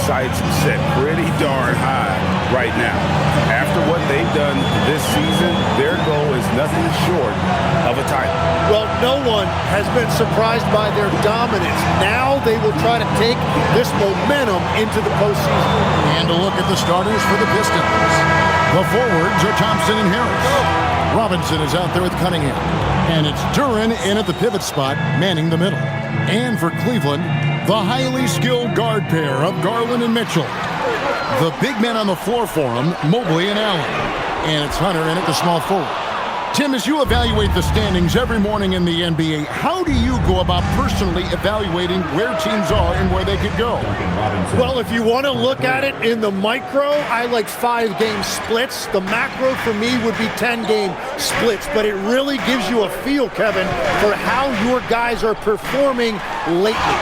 sights set pretty darn high right now. After what they've done this season, their goal is nothing short of a title. Well, no one has been surprised by their dominance. Now they will try to take this momentum into the postseason. And a look at the starters for the Pistons. The forwards are Thompson and Harris. Robinson is out there with Cunningham. And it's Duren in at the pivot spot, manning the middle. And for Cleveland, the highly skilled guard pair of Garland and Mitchell. The big men on the floor for them, Mobley and Allen. And it's Hunter in at the small forward. Tim, as you evaluate the standings every morning in the NBA, how do you go about personally evaluating where teams are and where they could go? Well, if you want to look at it in the micro, I like 5-game splits. The macro for me would be 10-game splits, but it really gives you a feel, Kevin, for how your guys are performing lately.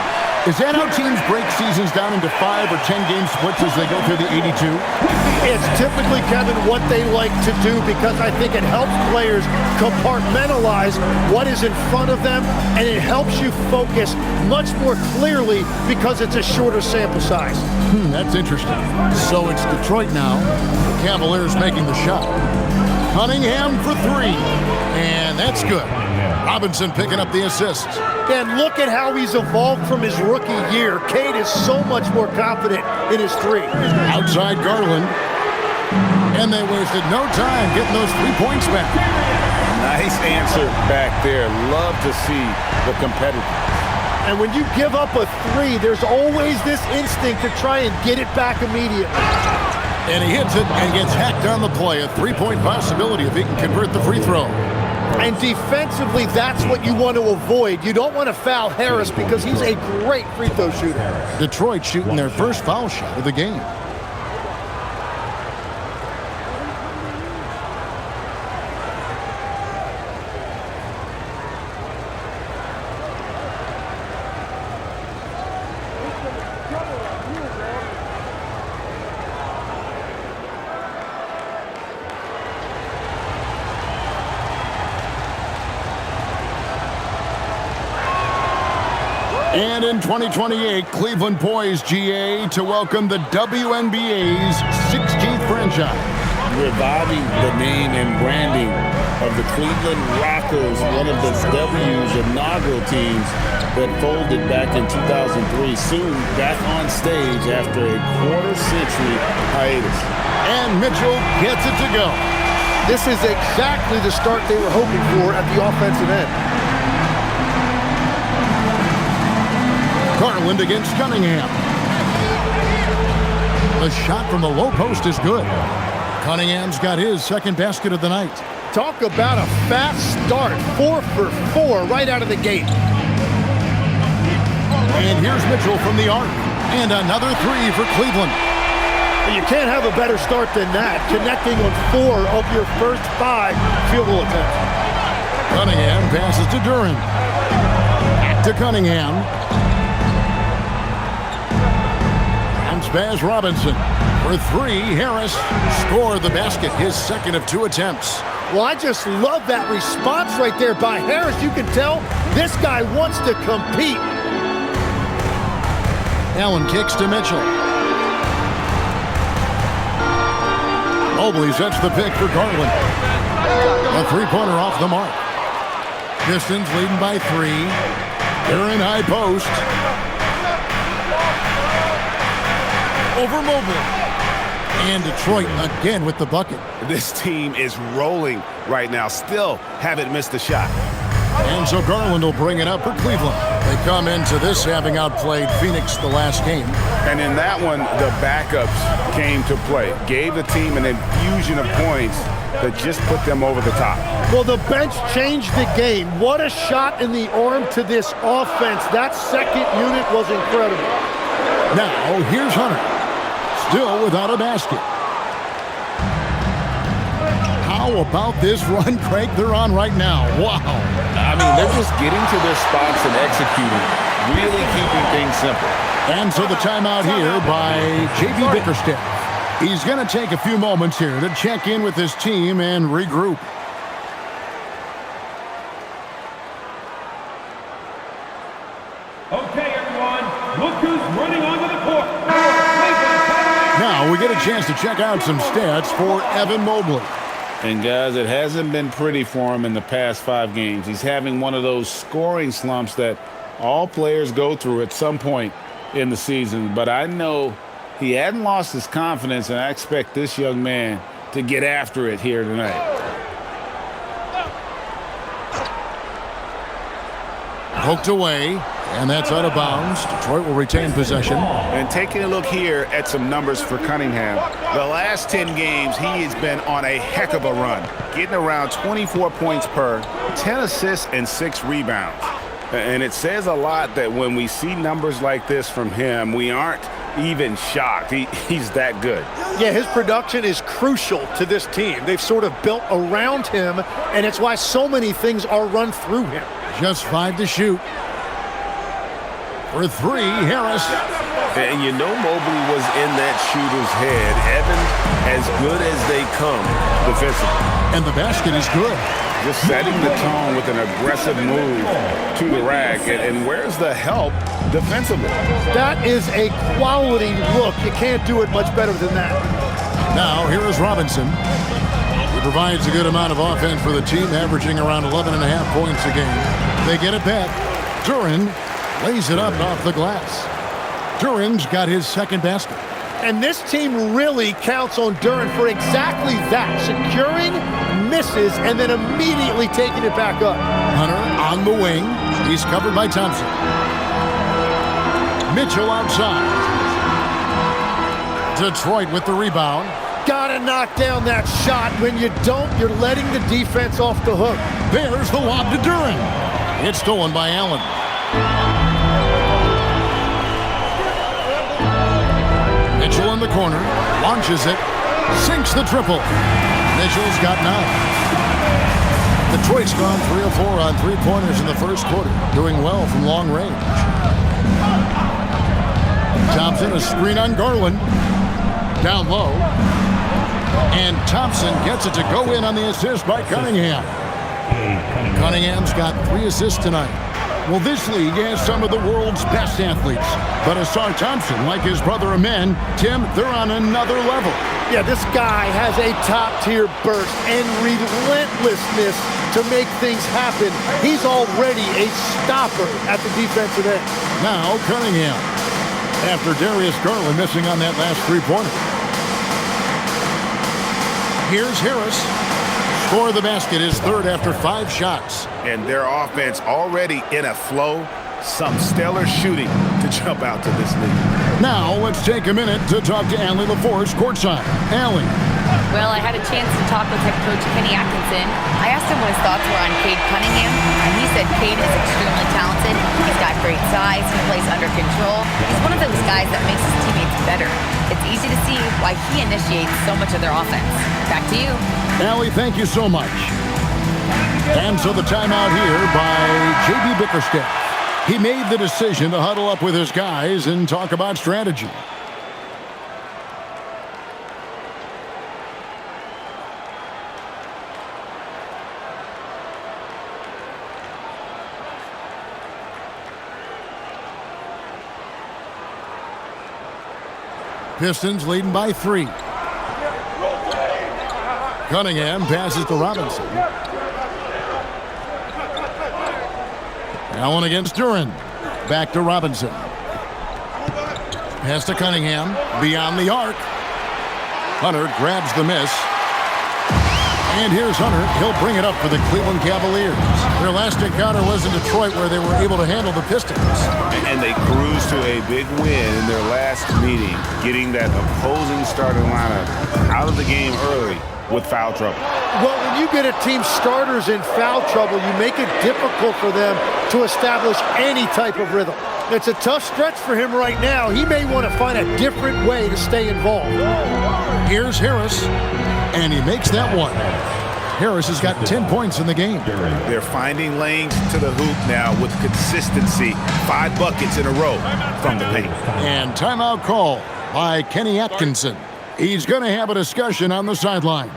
Is that how teams break seasons down into 5 or 10-game splits as they go through the 82? It's typically, Kevin, what they like to do because I think it helps players compartmentalize what is in front of them, and it helps you focus much more clearly because it's a shorter sample size. That's interesting. So it's Detroit now. The Cavaliers making the shot. Cunningham for 3. And that's good. Robinson picking up the assist. And look at how he's evolved from his rookie year. Cade is so much more confident in his 3. Outside Garland. And they wasted no time getting those 3 points back. Nice answer back there. Love to see the competitiveness. And when you give up a 3, there's always this instinct to try and get it back immediately. And he hits it and gets hacked on the play. A 3-point possibility if he can convert the free throw. And defensively, that's what you want to avoid. You don't want to foul Harris because he's a great free throw shooter. Detroit shooting their first foul shot of the game. And in 2028, Cleveland poised, GA, to welcome the WNBA's 16th franchise. Reviving the name and branding of the Cleveland Rockers, one of the W's inaugural teams that folded back in 2003, soon back on stage after a quarter-century hiatus. And Mitchell gets it to go. This is exactly the start they were hoping for at the offensive end. Garland against Cunningham. The shot from the low post is good. Cunningham's got his second basket of the night. Talk about a fast start. 4 for 4 right out of the gate. And here's Mitchell from the arc. And another 3 for Cleveland. You can't have a better start than that. Connecting on 4 of your first 5 field goal attempts. Cunningham passes to Duren. Back to Cunningham. Spaz Robinson for 3. Harris scored the basket, his second of 2 attempts. Well, I just love that response right there by Harris. You can tell this guy wants to compete. Allen kicks to Mitchell. Mobley sets the pick for Garland. A 3-pointer off the mark. Pistons leading by 3. They're in high post. Over Mobley. And Detroit again with the bucket. This team is rolling right now. Still haven't missed a shot. And so Garland will bring it up for Cleveland. They come into this having outplayed Phoenix the last game. And in that one, the backups came to play. Gave the team an infusion of points that just put them over the top. Well, the bench changed the game. What a shot in the arm to this offense. That second unit was incredible. Now, here's Hunter. Still without a basket. How about this run, Craig, they're on right now? Wow. I mean, they're just getting to their spots and executing, really keeping things simple. And so the timeout here by J.B. Bickerstaff. He's going to take a few moments here to check in with his team and regroup. Okay, everyone, look who's running onto the court. get a chance to check out some stats for Evan Mobley. And guys, it hasn't been pretty for him in the past 5 games. He's having one of those scoring slumps that all players go through at some point in the season. But I know he hadn't lost his confidence, and I expect this young man to get after it here tonight. Poked away, and that's out of bounds. Detroit will retain possession. And taking a look here at some numbers for Cunningham. The last 10 games, he has been on a heck of a run, getting around 24 points per, 10 assists, and 6 rebounds. And it says a lot that when we see numbers like this from him, we aren't even shocked. He's that good. Yeah, his production is crucial to this team. They've sort of built around him, and it's why so many things are run through him. Just 5 to shoot. For 3, Harris. And you know Mobley was in that shooter's head. Evan, as good as they come defensively. And the basket is good. Just setting the tone with an aggressive move to the rack. And where's the help defensively? That is a quality look. You can't do it much better than that. Now, here is Robinson. He provides a good amount of offense for the team, averaging around 11.5 points a game. They get it back. Duran lays it up off the glass. Duran's got his second basket. And this team really counts on Duran for exactly that. Securing, misses, and then immediately taking it back up. Hunter on the wing. He's covered by Thompson. Mitchell outside. Detroit with the rebound. Gotta knock down that shot. When you don't, you're letting the defense off the hook. There's the lob to Duran. It's stolen by Allen. Mitchell in the corner, launches it, sinks the triple. Mitchell's got 9. Detroit's gone 3 of 4 on 3-pointers in the first quarter, doing well from long range. Thompson, a screen on Garland, down low. And Thompson gets it to go in on the assist by Cunningham. Cunningham's got 3 assists tonight. Well, this league has some of the world's best athletes. But Asar Thompson, like his brother Amen, Tim, they're on another level. Yeah, this guy has a top-tier burst and relentlessness to make things happen. He's already a stopper at the defensive end. Now Cunningham, after Darius Garland missing on that last 3-pointer. Here's Harris. Score of the basket is third after 5 shots. And their offense already in a flow. Some stellar shooting to jump out to this league. Now let's take a minute to talk to Allie LaForce courtside. Allie. Well, I had a chance to talk with head coach Kenny Atkinson. I asked him what his thoughts were on Cade Cunningham, and he said Cade is extremely talented. He's got great size. He plays under control. He's one of those guys that makes his teammates better. It's easy to see why he initiates so much of their offense. Back to you. Allie, thank you so much. And so the timeout here by J.B. Bickerstaff. He made the decision to huddle up with his guys and talk about strategy. Pistons leading by 3. Cunningham passes to Robinson. Allen against Duran. Back to Robinson. Pass to Cunningham. Beyond the arc. Hunter grabs the miss. And here's Hunter. He'll bring it up for the Cleveland Cavaliers. Their last encounter was in Detroit, where they were able to handle the Pistons. And they cruised to a big win in their last meeting, getting that opposing starting lineup out of the game early with foul trouble. Well, when you get a team starters in foul trouble, you make it difficult for them to establish any type of rhythm. It's a tough stretch for him right now. He may want to find a different way to stay involved. Here's Harris, and he makes that one. Harris has got 10 points in the game. They're finding lanes to the hoop now with consistency. 5 buckets in a row from the paint. And timeout call by Kenny Atkinson. He's going to have a discussion on the sideline.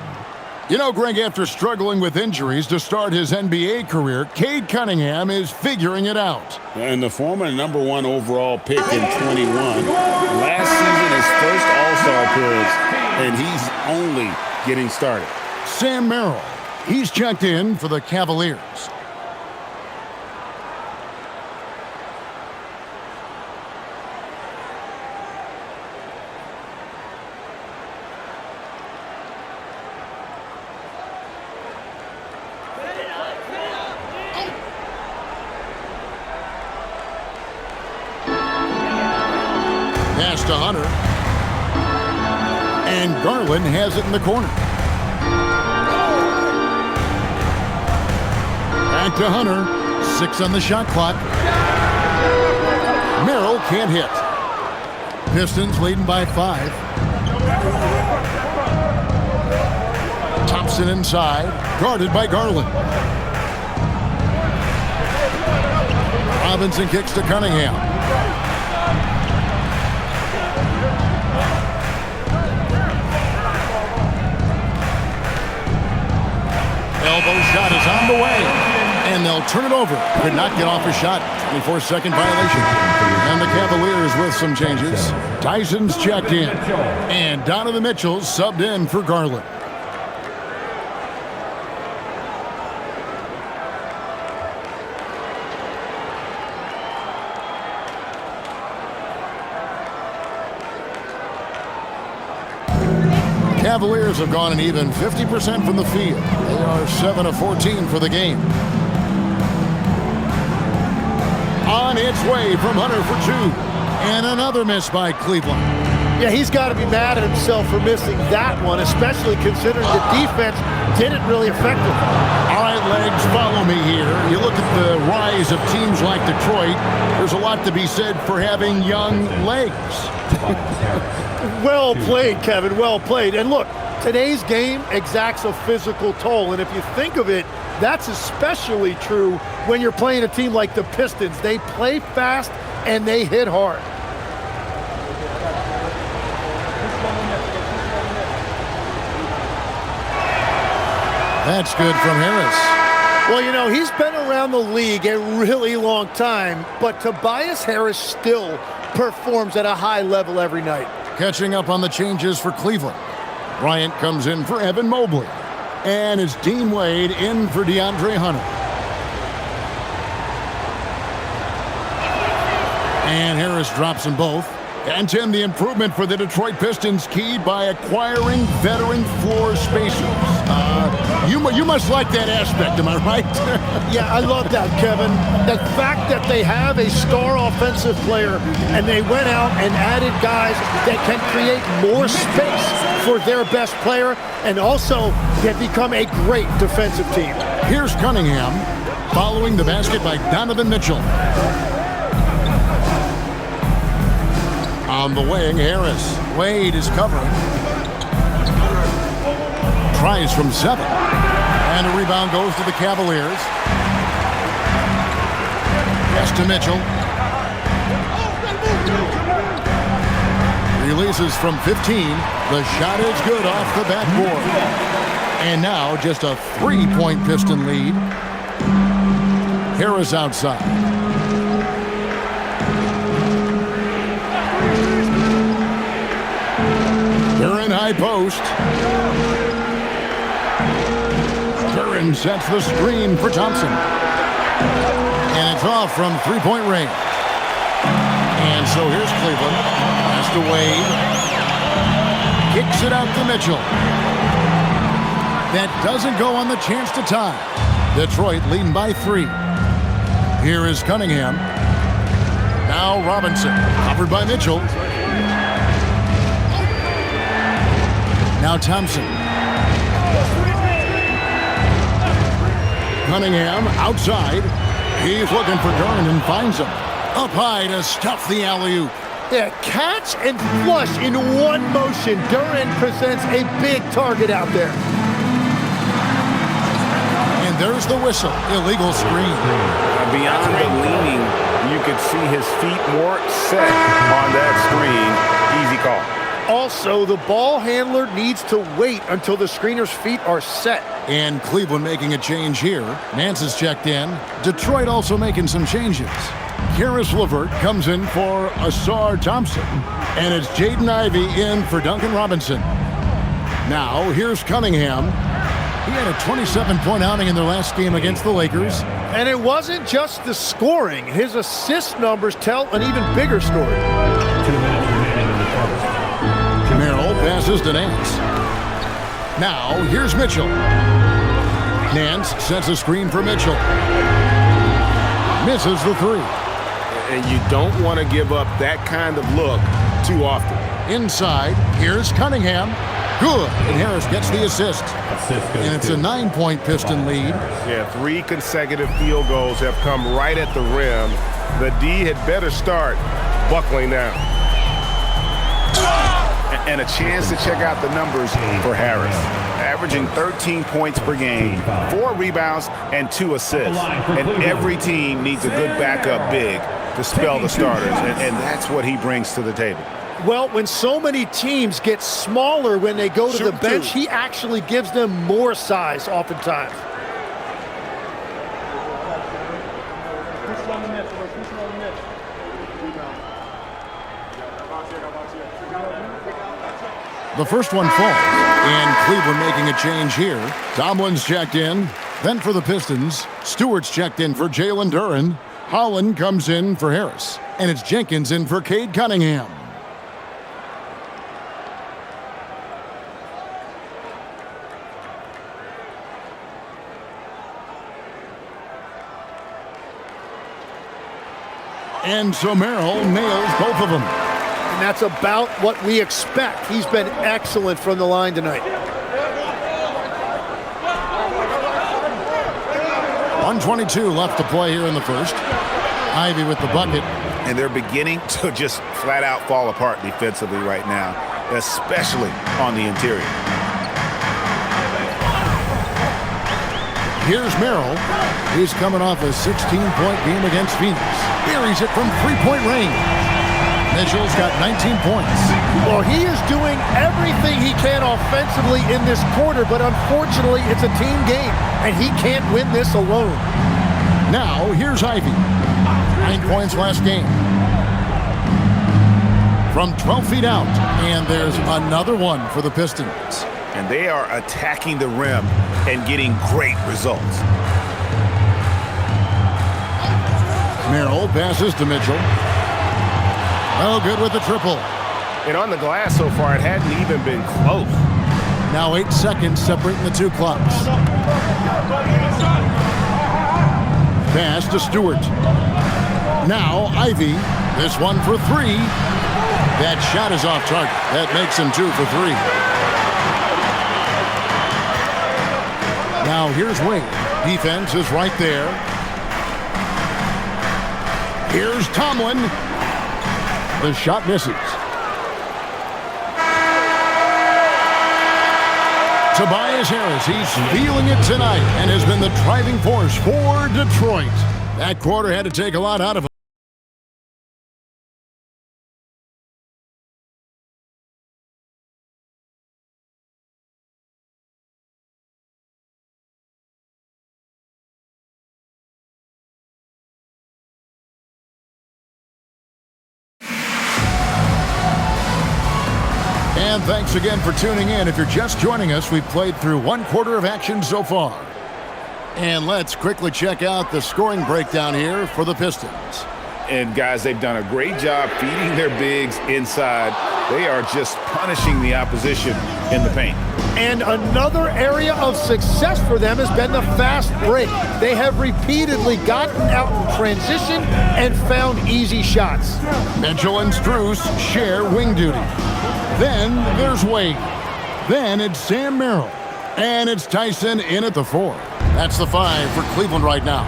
You know, Greg, after struggling with injuries to start his NBA career, Cade Cunningham is figuring it out. And the former #1 overall pick in 21. Last season, his first All-Star hoods, and he's only getting started. Sam Merrill, he's checked in for the Cavaliers. Pass to Hunter. And Garland has it in the corner. Back to Hunter. 6 on the shot clock. Merrill can't hit. Pistons leading by 5. Thompson inside. Guarded by Garland. Robinson kicks to Cunningham. Elbow shot is on the way, and they'll turn it over. Could not get off a shot. 24-second violation. And the Cavaliers with some changes. Tyson's checked in, and Donovan Mitchell subbed in for Garland. Cavaliers have gone an even 50% from the field. They are 7 of 14 for the game. On its way from Hunter for 2. And another miss by Cleveland. Yeah, he's got to be mad at himself for missing that one, especially considering the defense didn't really affect him. All right, Legs, follow me here. You look at the rise of teams like Detroit, there's a lot to be said for having young legs. Well played, Kevin, well played. And look, today's game exacts a physical toll. And if you think of it, that's especially true when you're playing a team like the Pistons. They play fast and they hit hard. That's good from Harris. Well, you know, he's been around the league a really long time, but Tobias Harris still performs at a high level every night. Catching up on the changes for Cleveland. Bryant comes in for Evan Mobley. And it's Dean Wade in for DeAndre Hunter. And Harris drops them both. And Tim, the improvement for the Detroit Pistons keyed by acquiring veteran floor spacers. You must like that aspect, am I right? Yeah, I love that, Kevin. The fact that they have a star offensive player and they went out and added guys that can create more space for their best player and also can become a great defensive team. Here's Cunningham following the basket by Donovan Mitchell. On the wing, Harris. Wade is covering. Tries from 7. And a rebound goes to the Cavaliers. Pass to Mitchell. Releases from 15. The shot is good off the backboard. And now just a 3-point Piston lead. Harris outside. Duran high post. Duran sets the screen for Thompson. And it's off from 3-point range. And so here's Cleveland. Pass to Wade. Kicks it out to Mitchell. That doesn't go on the chance to tie. Detroit leading by 3. Here is Cunningham. Now Robinson. Covered by Mitchell. Now Thompson. Cunningham outside. He's looking for Duran and finds him. Up high to stuff the alley-oop. Yeah, catch and flush in one motion. Duran presents a big target out there. And there's the whistle. Illegal screen. Beyond the leaning, you could see his feet more set on that screen. Easy call. Also, the ball handler needs to wait until the screener's feet are set. And Cleveland making a change here. Nance is checked in. Detroit also making some changes. Karis LeVert comes in for Asar Thompson. And it's Jaden Ivey in for Duncan Robinson. Now, here's Cunningham. He had a 27-point outing in their last game against the Lakers. And it wasn't just the scoring. His assist numbers tell an even bigger story. Merrill passes to Nance. Now, here's Mitchell. Nance sets a screen for Mitchell. Misses the three. And you don't want to give up that kind of look too often. Inside, here's Cunningham. Good. And Harris gets the assist. And it's a 9-point Piston lead. Yeah, 3 consecutive field goals have come right at the rim. The D had better start buckling now. And a chance to check out the numbers for Harris. Averaging 13 points per game, 4 rebounds, and 2 assists. And every team needs a good backup big to spell the starters. And that's what he brings to the table. Well, when so many teams get smaller when they go to the bench, he actually gives them more size oftentimes. The first one falls, and Cleveland making a change here. Tomlin's checked in. Then for the Pistons, Stewart's checked in for Jalen Duren. Holland comes in for Harris. And it's Jenkins in for Cade Cunningham. And so Merrill nails both of them. And that's about what we expect. He's been excellent from the line tonight. 1:22 left to play here in the first. Ivey with the bucket. And they're beginning to just flat out fall apart defensively right now, especially on the interior. Here's Merrill. He's coming off a 16-point game against Phoenix. Buries it from three-point range. Mitchell's got 19 points. Well, he is doing everything he can offensively in this quarter, but unfortunately, it's a team game, and he can't win this alone. Now, here's Ivey. 9 points last game. From 12 feet out, and there's another one for the Pistons. And they are attacking the rim and getting great results. Merrill passes to Mitchell. Oh, good with the triple. And on the glass so far, it hadn't even been close. Now 8 seconds separating the two clubs. Pass to Stewart. Now Ivey. This one for 3. That shot is off target. That makes him 2 for 3. Now here's Wade. Defense is right there. Here's Tomlin. The shot misses. Tobias Harris, he's feeling it tonight and has been the driving force for Detroit. That quarter had to take a lot out of him. And thanks again for tuning in. If you're just joining us, we've played through 1 quarter of action so far. And let's quickly check out the scoring breakdown here for the Pistons. And guys, they've done a great job feeding their bigs inside. They are just punishing the opposition in the paint. And another area of success for them has been the fast break. They have repeatedly gotten out in transition and found easy shots. Mitchell and Strus share wing duty. Then there's Wade. Then it's Sam Merrill. And it's Tyson in at the 4. That's the 5 for Cleveland right now.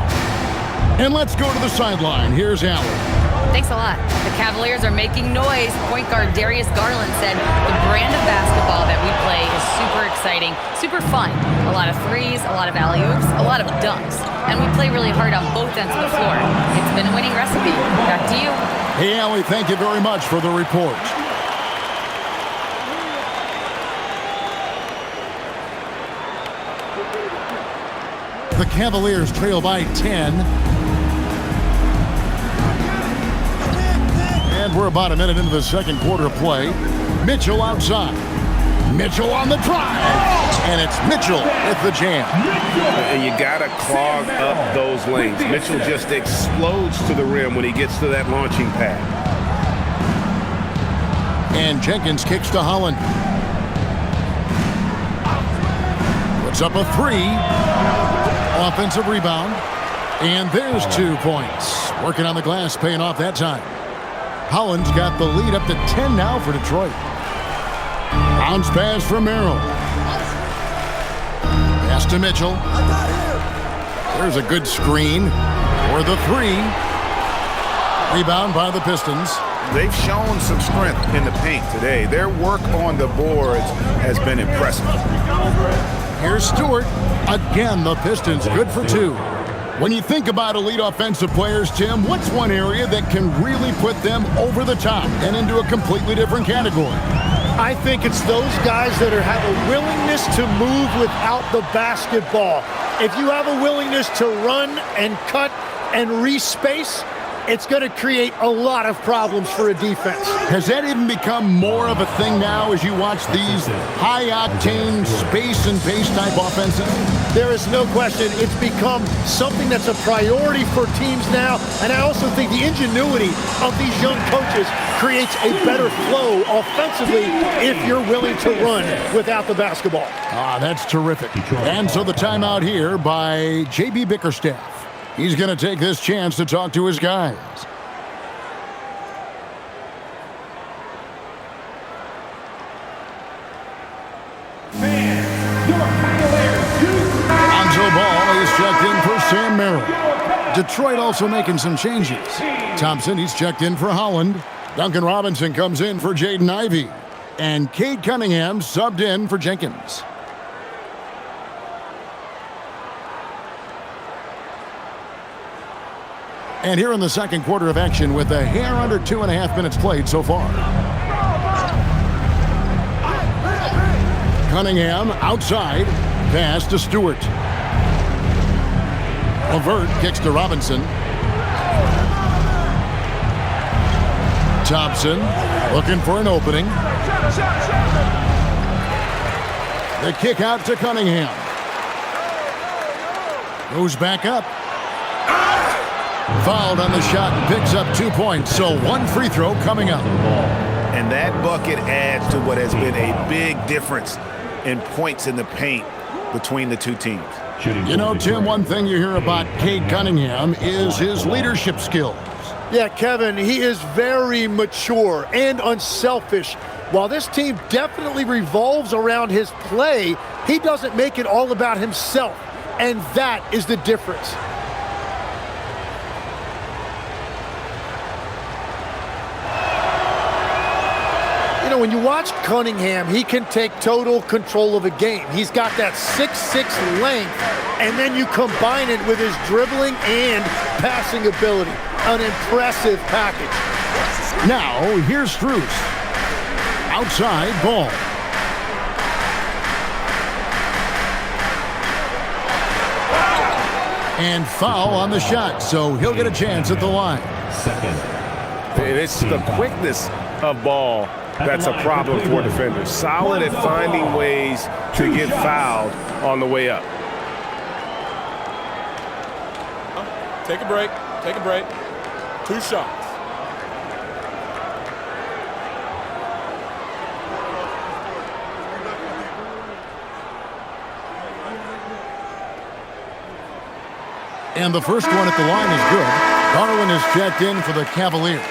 And let's go to the sideline. Here's Allen. Thanks a lot. The Cavaliers are making noise. Point guard Darius Garland said the brand of basketball that we play is super exciting, super fun. A lot of threes, a lot of alley-oops, a lot of dunks. And we play really hard on both ends of the floor. It's been a winning recipe. Back to you. Hey, Allie, thank you very much for the report. The Cavaliers trail by 10. And we're about a minute into the second quarter of play. Mitchell outside. Mitchell on the drive. And it's Mitchell with the jam. And you got to clog up those lanes. Mitchell just explodes to the rim when he gets to that launching pad. And Jenkins kicks to Holland. Puts up a three. Offensive rebound. And there's 2 points. Working on the glass, paying off that time. Holland's got the lead up to 10 now for Detroit. Bounce pass from Merrill. Pass to Mitchell. There's a good screen for the three. Rebound by the Pistons. They've shown some strength in the paint today. Their work on the boards has been impressive. Here's Stewart. Again, the Pistons good for 2. When you think about elite offensive players, Tim, what's one area that can really put them over the top and into a completely different category? I think it's those guys that have a willingness to move without the basketball. If you have a willingness to run and cut and respace, it's going to create a lot of problems for a defense. Has that even become more of a thing now as you watch these high-octane space and pace type offenses? There is no question it's become something that's a priority for teams now, and I also think the ingenuity of these young coaches creates a better flow offensively if you're willing to run without the basketball. That's terrific. And so the timeout here by J.B. Bickerstaff. He's going to take this chance to talk to his guys. Lonzo Ball is checked in for Sam Merrill. Detroit also making some changes. Thompson, he's checked in for Holland. Duncan Robinson comes in for Jaden Ivey. And Cade Cunningham subbed in for Jenkins. And here in the second quarter of action with a hair under 2.5 minutes played so far. Cunningham outside. Pass to Stewart. LeVert kicks to Robinson. Thompson looking for an opening. The kick out to Cunningham. Goes back up. Fouled on the shot and picks up 2 points. So 1 free throw coming up. And that bucket adds to what has been a big difference in points in the paint between the two teams. You know, Tim, one thing you hear about Cade Cunningham is his leadership skills. Yeah, Kevin, he is very mature and unselfish. While this team definitely revolves around his play, he doesn't make it all about himself. And that is the difference. You know, when you watch Cunningham, he can take total control of a game. He's got that 6'6" length, and then you combine it with his dribbling and passing ability. An impressive package. Now, here's Strus. Outside ball. And foul on the shot, so he'll get a chance at the line. And it's the quickness of ball that's a problem for defenders. Solid at finding ways to get fouled on the way up. Take a break. Take a break. 2 shots. And the first one at the line is good. Darwin is checked in for the Cavaliers.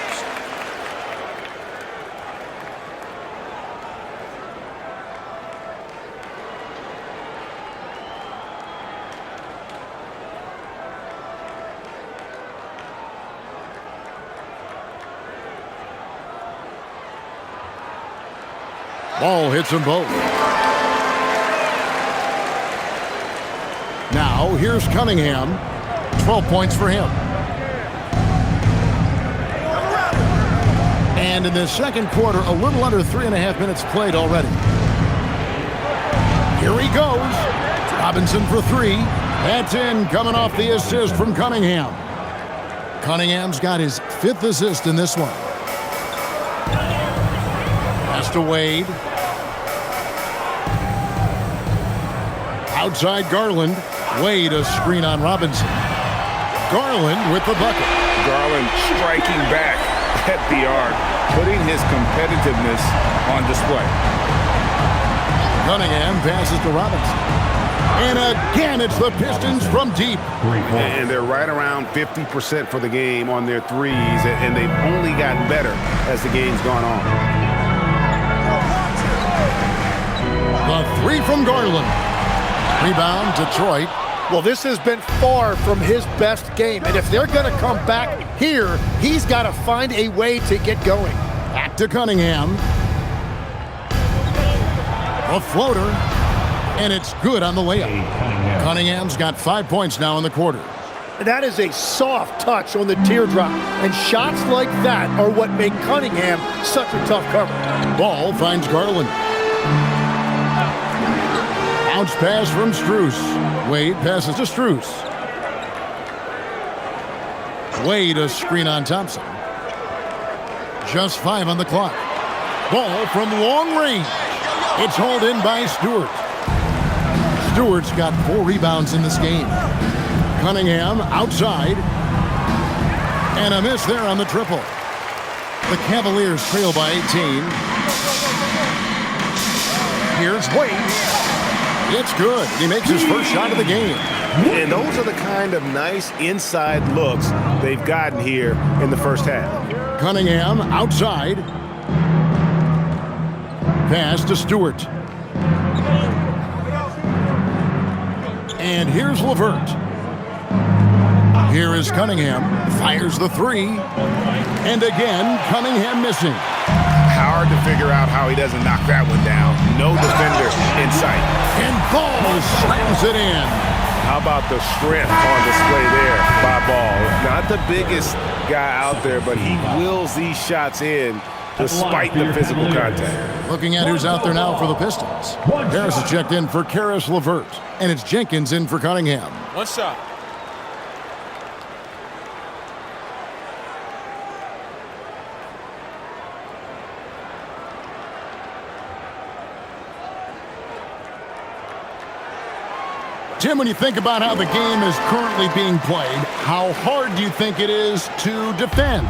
Ball hits them both. Now, here's Cunningham. 12 points for him. And in the second quarter, a little under 3.5 minutes played already. Here he goes. Robinson for 3. That's in, coming off the assist from Cunningham. Cunningham's got his 5th assist in this one. to Wade. Outside Garland. Wade a screen on Robinson. Garland with the bucket. Garland striking back at the arc, putting his competitiveness on display. Cunningham passes to Robinson. And again, it's the Pistons from deep. And they're right around 50% for the game on their threes, and they've only gotten better as the game's gone on. The three from Garland. Rebound, Detroit. Well, this has been far from his best game, and if they're going to come back here, he's got to find a way to get going. Back to Cunningham. A floater, and it's good on the layup. Cunningham's got 5 points now in the quarter. That is a soft touch on the teardrop, and shots like that are what make Cunningham such a tough cover. Ball finds Garland. Bounce pass from Strus. Wade passes to Strus. Wade a screen on Thompson. Just 5 on the clock. Ball from long range. It's hauled in by Stewart. Stewart's got 4 rebounds in this game. Cunningham outside. And a miss there on the triple. The Cavaliers trail by 18. Here's Wade. It's good. He makes his first shot of the game. And those are the kind of nice inside looks they've gotten here in the first half. Cunningham outside. Pass to Stewart. And here's LeVert. Here is Cunningham. Fires the three. And again, Cunningham missing. Hard to figure out how he doesn't knock that one down. No defender in sight. And Ball slams it in. How about the strength on display there by Ball? Not the biggest guy out there, but he wills these shots in despite the physical contact. Looking at who's out there now for the Pistons. Harris is checked in for Karis LeVert. And it's Jenkins in for Cunningham. One shot. Tim, when you think about how the game is currently being played, how hard do you think it is to defend?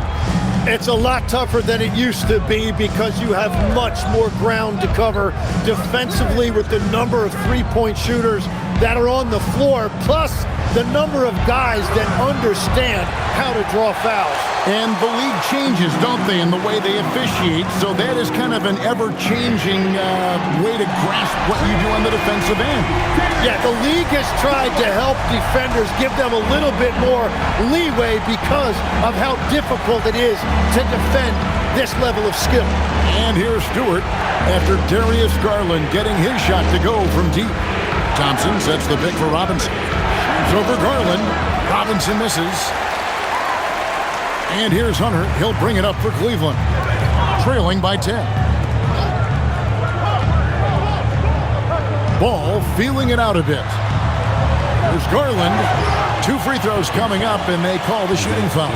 It's a lot tougher than it used to be because you have much more ground to cover defensively with the number of three-point shooters that are on the floor, plus the number of guys that understand how to draw fouls. And the league changes, don't they, in the way they officiate, so that is kind of an ever-changing way to grasp what you do on the defensive end. Yeah, the league has tried to help defenders, give them a little bit more leeway because of how difficult it is to defend this level of skill. And here's Stewart after Darius Garland getting his shot to go from deep. Thompson sets the pick for Robinson. Shoots over Garland. Robinson misses. And here's Hunter. He'll bring it up for Cleveland. Trailing by 10. Ball feeling it out a bit. There's Garland. 2 free throws coming up, and they call the shooting foul.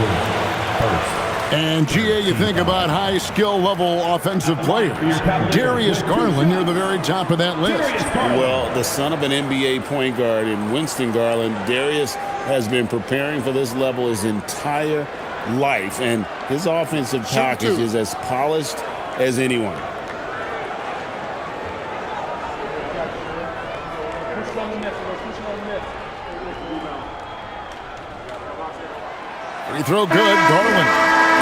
And, GA, you think about high skill level offensive players. Darius Garland near the very top of that list. Well, the son of an NBA point guard in Winston Garland, Darius has been preparing for this level his entire life, and his offensive package is as polished as anyone. Free throw good, Garland.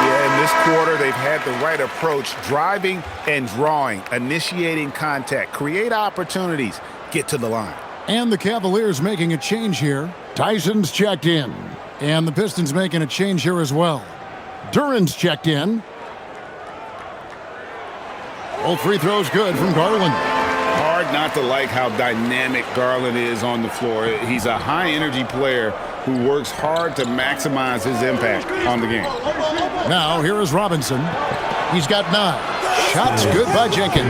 Yeah, in this quarter, they've had the right approach, driving and drawing, initiating contact, create opportunities, get to the line. And the Cavaliers making a change here. Tyson's checked in. And the Pistons making a change here as well. Duran's checked in. All free throws good from Garland. Hard not to like how dynamic Garland is on the floor. He's a high-energy player who works hard to maximize his impact on the game. Now, here is Robinson. He's got 9. Shots good by Jenkins.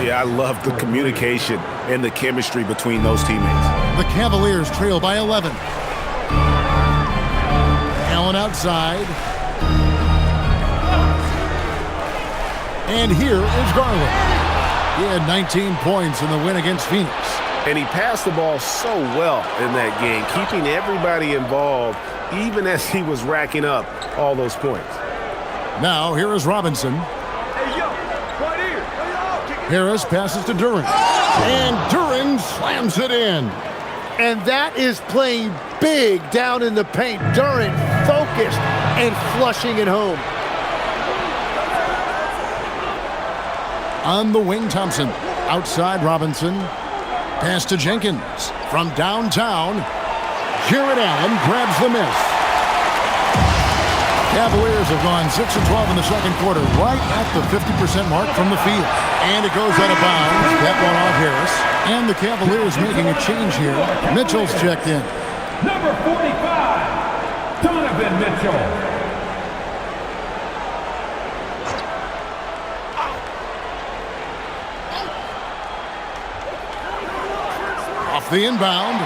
Yeah, I love the communication and the chemistry between those teammates. The Cavaliers trail by 11. Allen outside. And here is Garland. He had 19 points in the win against Phoenix. And he passed the ball so well in that game, keeping everybody involved, even as he was racking up all those points. Now, here is Robinson. Harris passes to Duren. And Duren slams it in. And that is playing big down in the paint. Duren focused and flushing it home. On the wing, Thompson. Outside, Robinson. Pass to Jenkins. From downtown, Jared Allen grabs the miss. Cavaliers have gone 6 of 12 in the second quarter, right at the 50% mark from the field. And it goes out of bounds. That one off Harris. And the Cavaliers making a change here. Mitchell's checked in. Number 45, Donovan Mitchell. Off the inbound.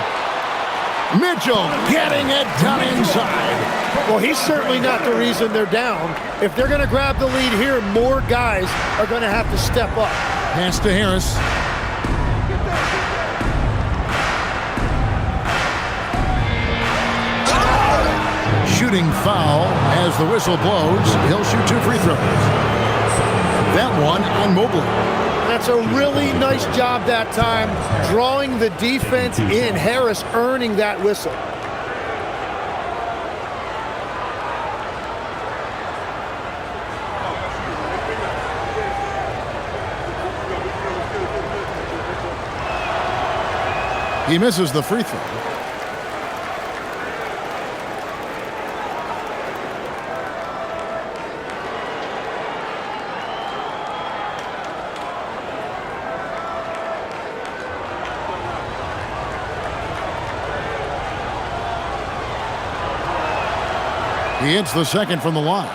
Mitchell getting it down inside. Well, he's certainly not the reason they're down. If they're going to grab the lead here, more guys are going to have to step up. Pass to Harris. Shooting foul as the whistle blows. He'll shoot 2 free throws. That one on Mobley. That's a really nice job that time, drawing the defense in. Harris earning that whistle. He misses the free throw. He hits the second from the line.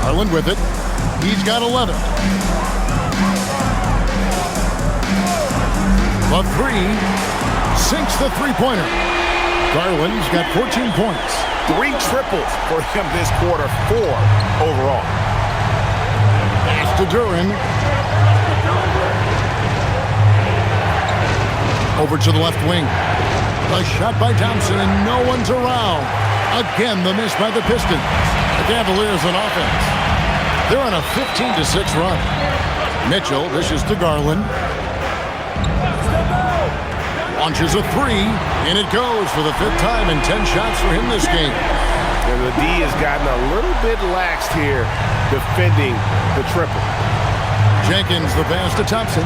Garland with it. He's got 11. The three sinks the three-pointer. Garland's got 14 points. 3 triples for him this quarter, 4 overall. Pass to Duren. Over to the left wing. A shot by Thompson, and no one's around. Again, the miss by the Pistons. The Cavaliers on offense. They're on a 15-6 run. Mitchell dishes to Garland. Launches a 3, and it goes for the 5th time in 10 shots for him this game. And the D has gotten a little bit laxed here defending the triple. Jenkins the pass to Thompson.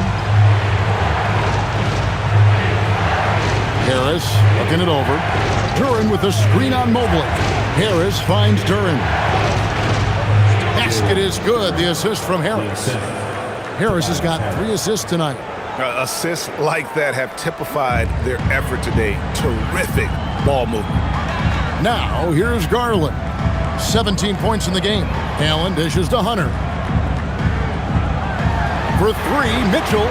Harris looking it over. Duren with the screen on Mobley. Harris finds Duren. Basket is good. The assist from Harris. Harris has got 3 assists tonight. Assists like that have typified their effort today. Terrific ball movement. Now, here's Garland. 17 points in the game. Allen dishes to Hunter. For 3, Mitchell.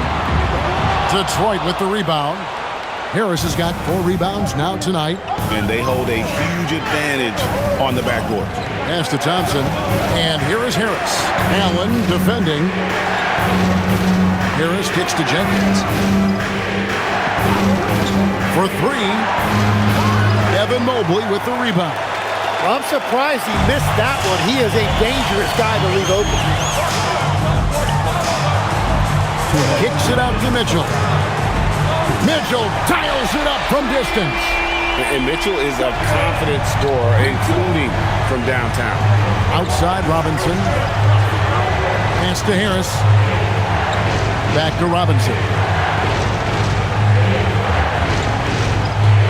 Detroit with the rebound. Harris has got 4 rebounds now tonight. And they hold a huge advantage on the backboard. Pass to Thompson. And here is Harris. Allen defending. Harris kicks to Jenkins. For 3, Evan Mobley with the rebound. Well, I'm surprised he missed that one. He is a dangerous guy to leave open. Kicks it out to Mitchell. Mitchell dials it up from distance. And Mitchell is a confident scorer, including from downtown. Outside, Robinson. Pass to Harris. Back to Robinson.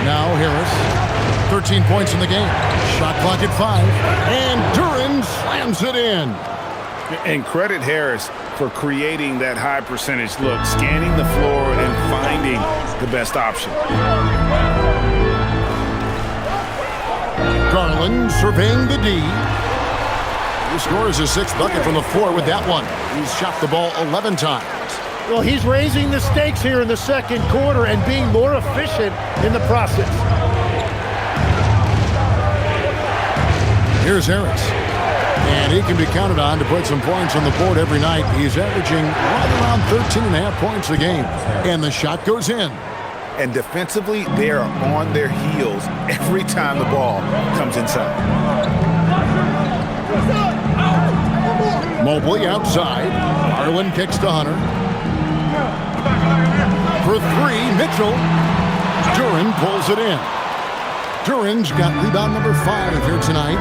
Now Harris. 13 points in the game. Shot clock at 5. And Duren slams it in. And credit Harris for creating that high percentage look, scanning the floor and finding the best option. Garland surveying the D. He scores his 6th bucket from the floor with that one. He's shot the ball 11 times. Well, he's raising the stakes here in the second quarter and being more efficient in the process. Here's Harris. And he can be counted on to put some points on the board every night. He's averaging right around 13.5 points a game. And the shot goes in. And defensively, they are on their heels every time the ball comes inside. Mobley outside. Garland kicks to Hunter. For three, Mitchell. Duren pulls it in. Duren's got rebound number 5 here tonight.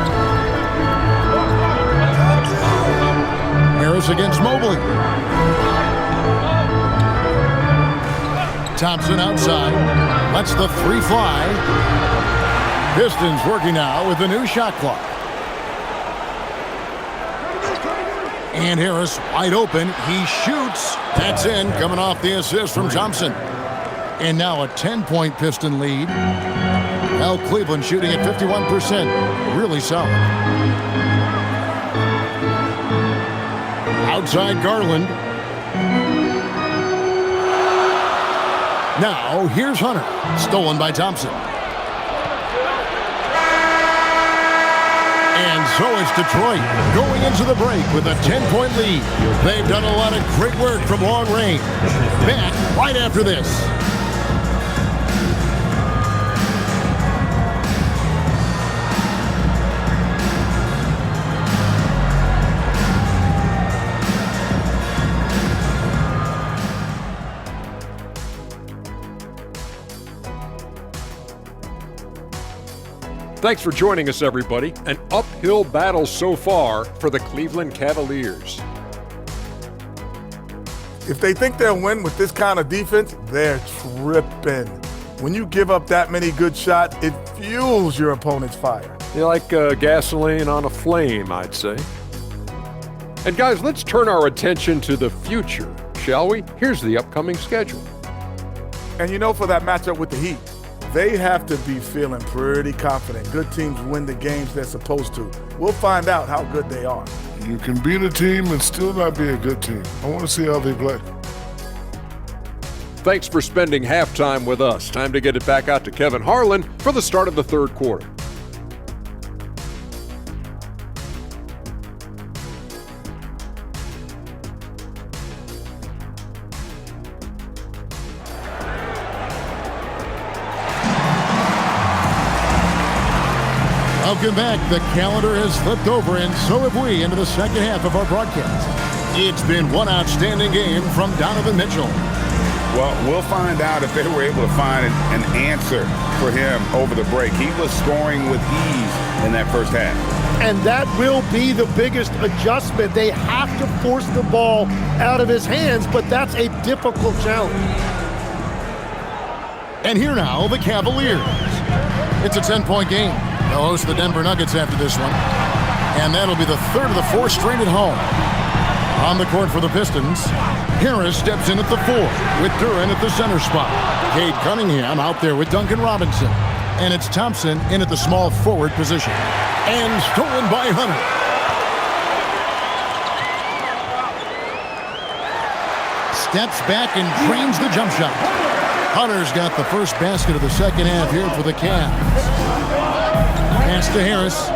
Harris against Mobley. Thompson outside. Lets the 3 fly. Pistons working now with the new shot clock. And Harris wide open. He shoots. That's in, coming off the assist from Thompson. And now a 10-point Piston lead. Well, Cleveland shooting at 51%. Really solid. Outside Garland. Now, here's Hunter. Stolen by Thompson. And so it's Detroit going into the break with a 10-point lead. They've done a lot of great work from long range. Back right after this. Thanks for joining us, everybody. An uphill battle so far for the Cleveland Cavaliers. If they think they'll win with this kind of defense, they're tripping. When you give up that many good shots, it fuels your opponent's fire. They're like gasoline on a flame, I'd say. And guys, let's turn our attention to the future, shall we? Here's the upcoming schedule. And you know, for that matchup with the Heat, they have to be feeling pretty confident. Good teams win the games they're supposed to. We'll find out how good they are. You can beat a team and still not be a good team. I want to see how they play. Thanks for spending halftime with us. Time to get it back out to Kevin Harlan for the start of the third quarter. Welcome back. The calendar has flipped over, and so have we, into the second half of our broadcast. It's been one outstanding game from Donovan Mitchell. Well, we'll find out if they were able to find an answer for him over the break. He was scoring with ease in that first half. And that will be the biggest adjustment. They have to force the ball out of his hands, but that's a difficult challenge. And here now, the Cavaliers. It's a 10-point game. They'll host the Denver Nuggets after this one. And that'll be the third of the 4 straight at home. On the court for the Pistons, Harris steps in at the 4 with Duren at the center spot. Cade Cunningham out there with Duncan Robinson. And it's Thompson in at the small forward position. And stolen by Hunter. Steps back and drains the jump shot. Hunter's got the first basket of the second half here for the Cavs. Pass to Harris.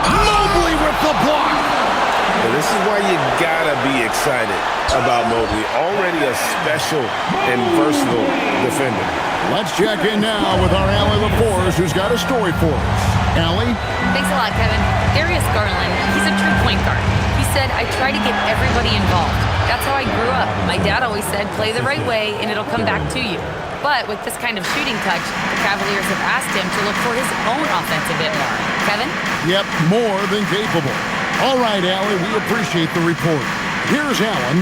Mobley with the block. Well, this is why you gotta be excited about Mobley. Already a special and versatile defender. Let's check in now with our Allie LaForce, who's got a story for us. Allie? Thanks a lot, Kevin. Darius Garland, he's a true point guard. He said, I try to get everybody involved. That's how I grew up. My dad always said, play the right way and it'll come back to you. But with this kind of shooting touch, the Cavaliers have asked him to look for his own offensive hit more. Kevin? Yep, more than capable. All right, Allie, we appreciate the report. Here's Allen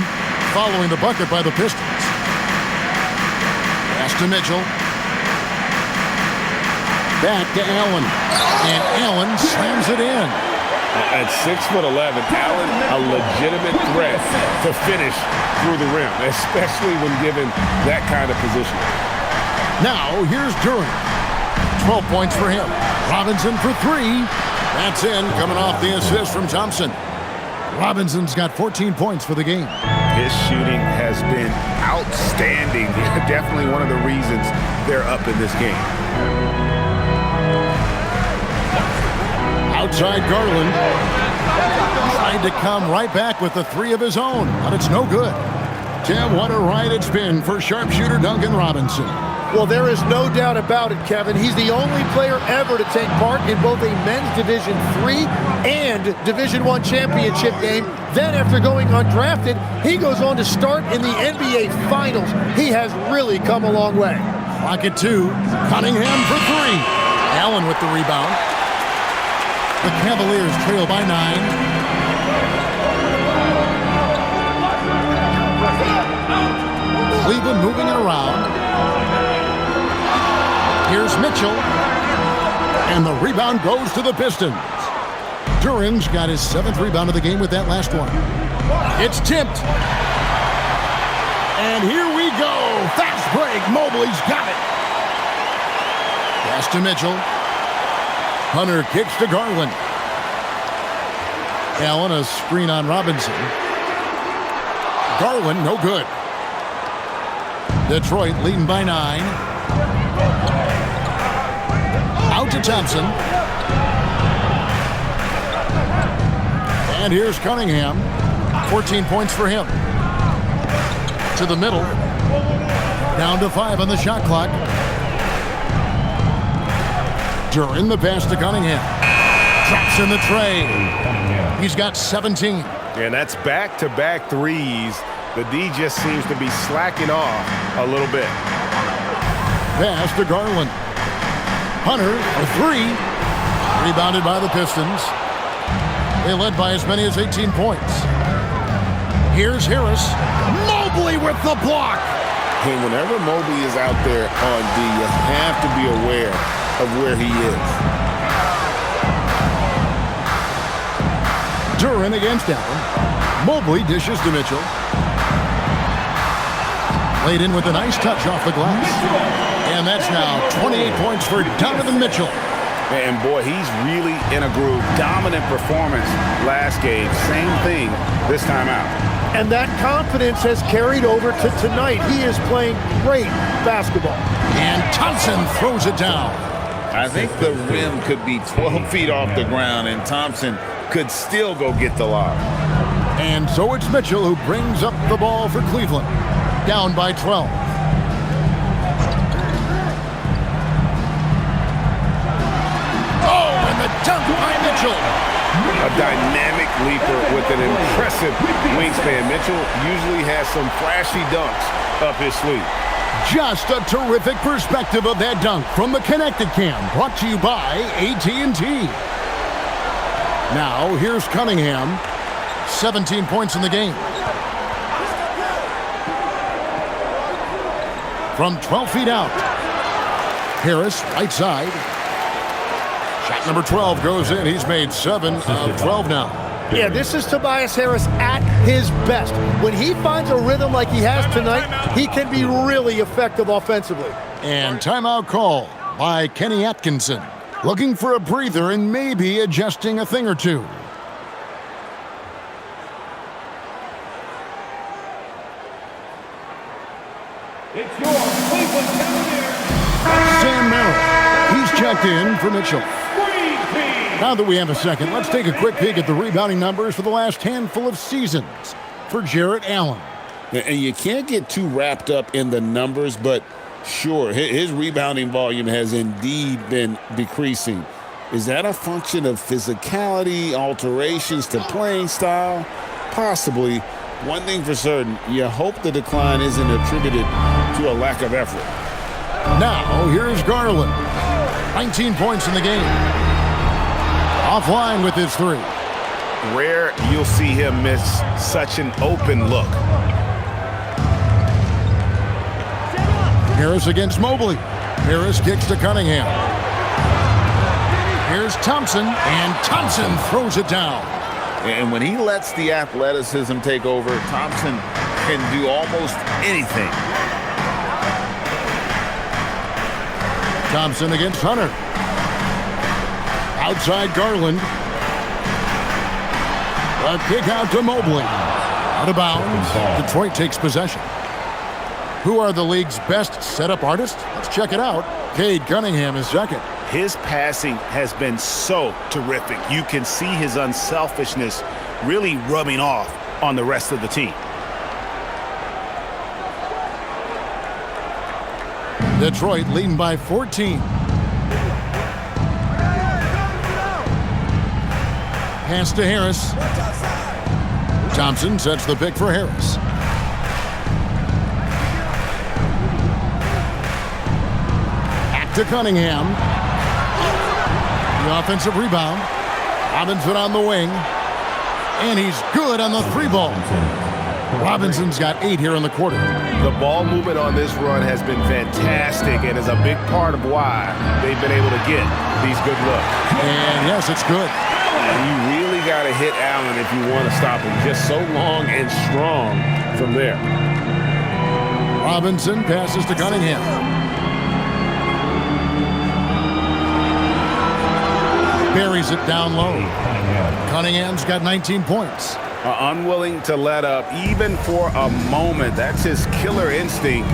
following the bucket by the Pistons. Pass to Mitchell. Back to Allen. And Allen slams it in. At 6'11", Allen, a legitimate threat to finish through the rim, especially when given that kind of position. Now, here's Duren. 12 points for him. Robinson for 3. That's in, coming off the assist from Thompson. Robinson's got 14 points for the game. His shooting has been outstanding. Definitely one of the reasons they're up in this game. Outside Garland. Tried to come right back with the three of his own, but it's no good. Tim, what a ride it's been for sharpshooter Duncan Robinson. Well, there is no doubt about it, Kevin. He's the only player ever to take part in both a men's Division III and Division I championship game. Then, after going undrafted, he goes on to start in the NBA Finals. He has really come a long way. Clock at 2. Cunningham for 3. Allen with the rebound. The Cavaliers trail by 9. Cleveland moving it around. Here's Mitchell. And the rebound goes to the Pistons. Duran's got his 7th rebound of the game with that last one. It's tipped. And here we go. Fast break. Mobley's got it. Pass to Mitchell. Hunter kicks to Garland. Allen, a screen on Robinson. Garland, no good. Detroit leading by 9. Out to Thompson. And here's Cunningham. 14 points for him. To the middle. Down to 5 on the shot clock. Duran, the pass to Cunningham. Drops in the tray. He's got 17. And that's back-to-back threes. The D just seems to be slacking off a little bit. Pass to Garland. Hunter, a 3. Rebounded by the Pistons. They led by as many as 18 points. Here's Harris. Mobley with the block. Hey, whenever Mobley is out there on D, you have to be aware of where he is. Duran against Allen. Mobley dishes to Mitchell. Laid in with a nice touch off the glass. And that's now 28 points for Donovan Mitchell. And boy, he's really in a groove. Dominant performance last game. Same thing this time out. And that confidence has carried over to tonight. He is playing great basketball. And Thompson throws it down. I think the rim could be 12 feet off the ground, and Thompson could still go get the lob. And so it's Mitchell who brings up the ball for Cleveland. Down by 12. Oh, and the dunk by Mitchell. A dynamic leaper with an impressive wingspan. Mitchell usually has some flashy dunks up his sleeve. Just a terrific perspective of that dunk from the Connecticut cam. Brought to you by AT&T. Now, here's Cunningham. 17 points in the game. From 12 feet out. Harris, right side. Shot number 12 goes in. He's made 7 of 12 now. Yeah, this is Tobias Harris at his best. When he finds a rhythm like he has tonight, he can be really effective offensively. And timeout call by Kenny Atkinson. Looking for a breather and maybe adjusting a thing or two. It's your Cleveland Cavaliers. Sam Merrill. He's checked in for Mitchell. Now that we have a second, let's take a quick peek at the rebounding numbers for the last handful of seasons for Jarrett Allen. And you can't get too wrapped up in the numbers, but sure, his rebounding volume has indeed been decreasing. Is that a function of physicality, alterations to playing style? Possibly. One thing for certain, you hope the decline isn't attributed to a lack of effort. Now, here's Garland. 19 points in the game. Offline with his 3. Rare you'll see him miss such an open look. Harris against Mobley. Harris kicks to Cunningham. Here's Thompson, and Thompson throws it down. And when he lets the athleticism take over, Thompson can do almost anything. Thompson against Hunter. Outside Garland. A kick out to Mobley. Out of bounds. Detroit takes possession. Who are the league's best setup artists? Let's check it out. Cade Cunningham is second. His passing has been so terrific. You can see his unselfishness really rubbing off on the rest of the team. Detroit leading by 14. Pass to Harris. Thompson sets the pick for Harris. Back to Cunningham. The offensive rebound. Robinson on the wing. And he's good on the three ball. Robinson's got 8 here in the quarter. The ball movement on this run has been fantastic and is a big part of why they've been able to get these good looks. And yes, it's good. And you really got to hit Allen if you want to stop him. Just so long and strong from there. Robinson passes to Cunningham. Buries it down low. Cunningham's got 19 points. Unwilling to let up even for a moment. That's his killer instinct,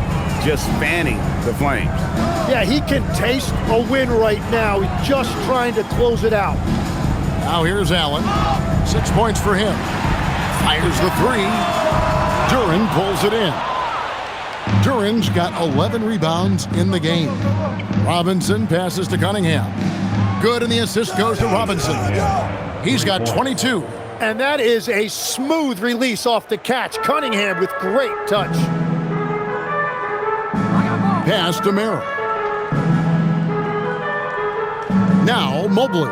just fanning the flames. Yeah, he can taste a win right now. He's just trying to close it out. Now here's Allen. 6 points for him. Fires the three. Duren pulls it in. Duren's got 11 rebounds in the game. Robinson passes to Cunningham. Good, and the assist goes to Robinson. He's got 22. And that is a smooth release off the catch. Cunningham with great touch. Pass to Merrill. Now Mobley.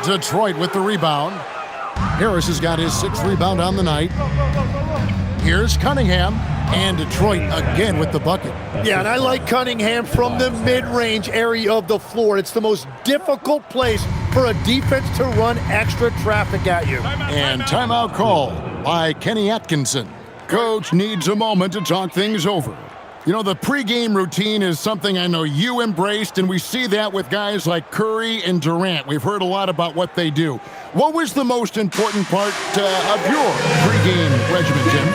Detroit with the rebound. Harris has got his 6th rebound on the night. Here's Cunningham. And Detroit again with the bucket. Yeah, and I like Cunningham from the mid-range area of the floor. It's the most difficult place for a defense to run extra traffic at you. And timeout call by Kenny Atkinson. Coach needs a moment to talk things over. You know, the pregame routine is something I know you embraced, and we see that with guys like Curry and Durant. We've heard a lot about what they do. What was the most important part of your pregame regimen, Jim?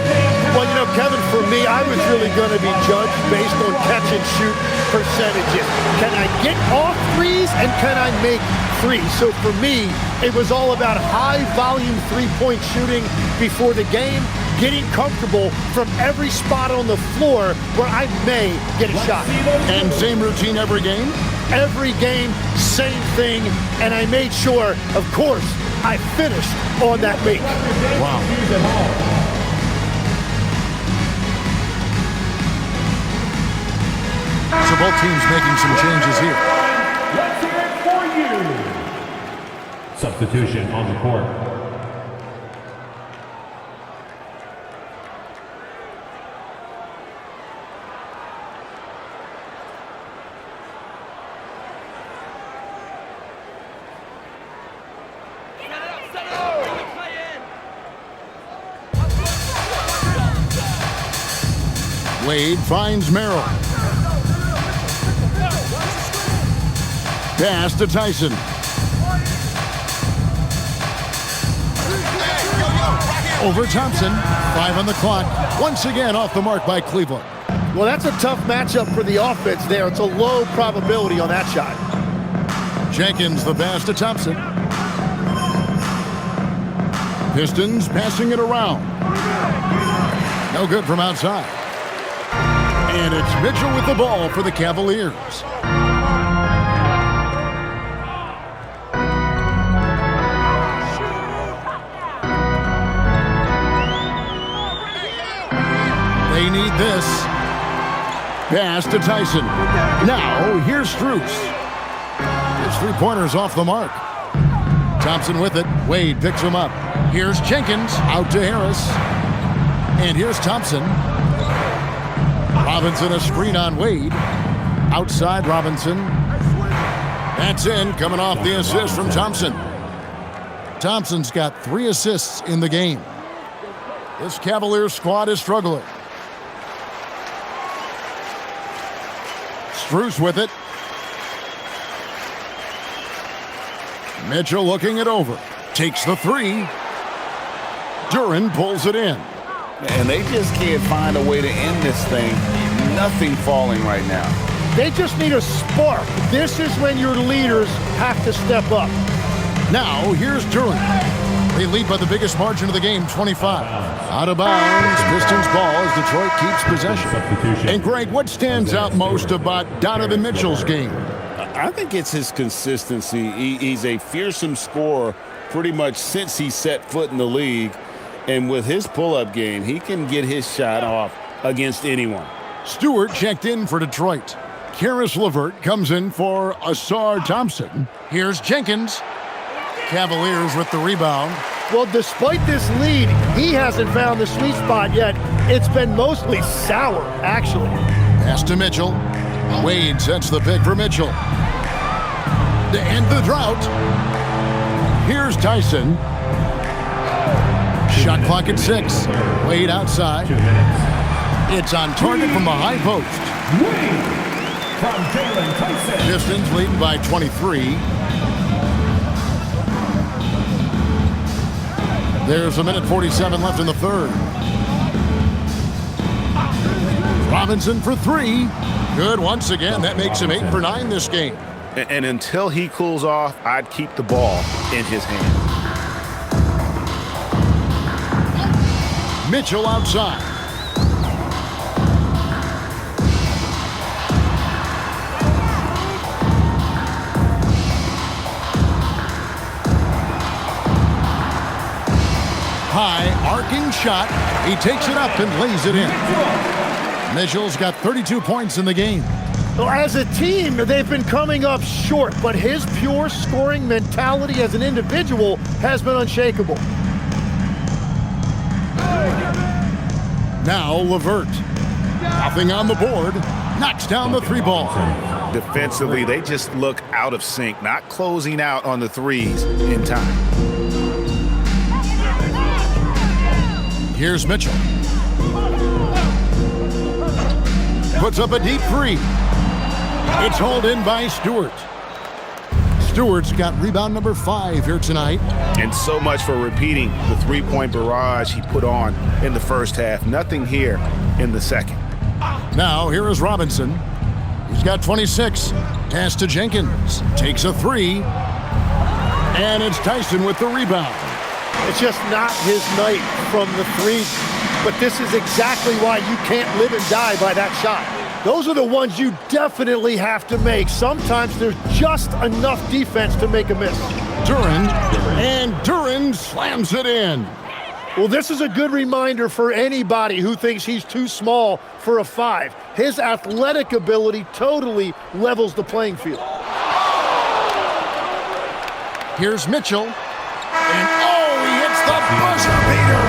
Well, you know, Kevin, for me, I was really going to be judged based on catch-and-shoot percentages. Can I get off threes, and can I make threes? So for me, it was all about high-volume three-point shooting before the game, getting comfortable from every spot on the floor where I may get a shot. And same routine every game? Every game, same thing, and I made sure, of course, I finished on that make. Wow. So both teams making some changes here. Let's hear it for you. Substitution on the court. Wade finds Merrill. Pass to Tyson. Over Thompson. 5 on the clock. Once again off the mark by Cleveland. Well, that's a tough matchup for the offense there. It's a low probability on that shot. Jenkins the pass to Thompson. Pistons passing it around. No good from outside. And it's Mitchell with the ball for the Cavaliers. They need this. Pass to Tyson. Now, here's Strus. His three-pointer's off the mark. Thompson with it. Wade picks him up. Here's Jenkins. Out to Harris. And here's Thompson. Robinson a screen on Wade. Outside Robinson. That's in, coming off the assist from Thompson. Thompson's got 3 assists in the game. This Cavaliers squad is struggling. Strus with it. Mitchell looking it over. Takes the three. Duren pulls it in. And they just can't find a way to end this thing. Nothing falling right now. They just need a spark. This is when your leaders have to step up. Now, here's Duren. They lead by the biggest margin of the game, 25. Out of bounds, Pistons ball as Detroit keeps possession. And Greg, what stands out most about Donovan Mitchell's game? I think it's his consistency. He's a fearsome scorer pretty much since he set foot in the league. And with his pull-up game, he can get his shot off against anyone. Stewart checked in for Detroit. Karis LeVert comes in for Asar Thompson. Here's Jenkins. Cavaliers with the rebound. Well, despite this lead, he hasn't found the sweet spot yet. It's been mostly sour, actually. Pass to Mitchell. Wade sets the pick for Mitchell. To end the drought. Here's Tyson. Shot clock at 6. Wade outside. It's on target from the high post. Pistons leading by 23. There's a minute 47 left in the third. Robinson for 3. Good once again. That makes him 8 for 9 this game. And until he cools off, I'd keep the ball in his hand. Mitchell outside. High arcing shot. He takes it up and lays it in. Mitchell's got 32 points in the game. Well, as a team, they've been coming up short, but his pure scoring mentality as an individual has been unshakable. Now LeVert. Nothing on the board. Knocks down the 3 ball. Defensively, they just look out of sync, not closing out on the threes in time. Here's Mitchell. Puts up a deep 3. It's hauled in by Stewart. Stewart's got rebound number 5 here tonight. And so much for repeating the three-point barrage he put on in the first half. Nothing here in the second. Now here is Robinson. He's got 26. Pass to Jenkins. Takes a 3. And it's Tyson with the rebound. It's just not his night from the 3. But this is exactly why you can't live and die by that shot. Those are the ones you definitely have to make. Sometimes there's just enough defense to make a miss. Duren, and Duren slams it in. Well, this is a good reminder for anybody who thinks he's too small for a 5. His athletic ability totally levels the playing field. Here's Mitchell. And oh, he hits the buzzer beater.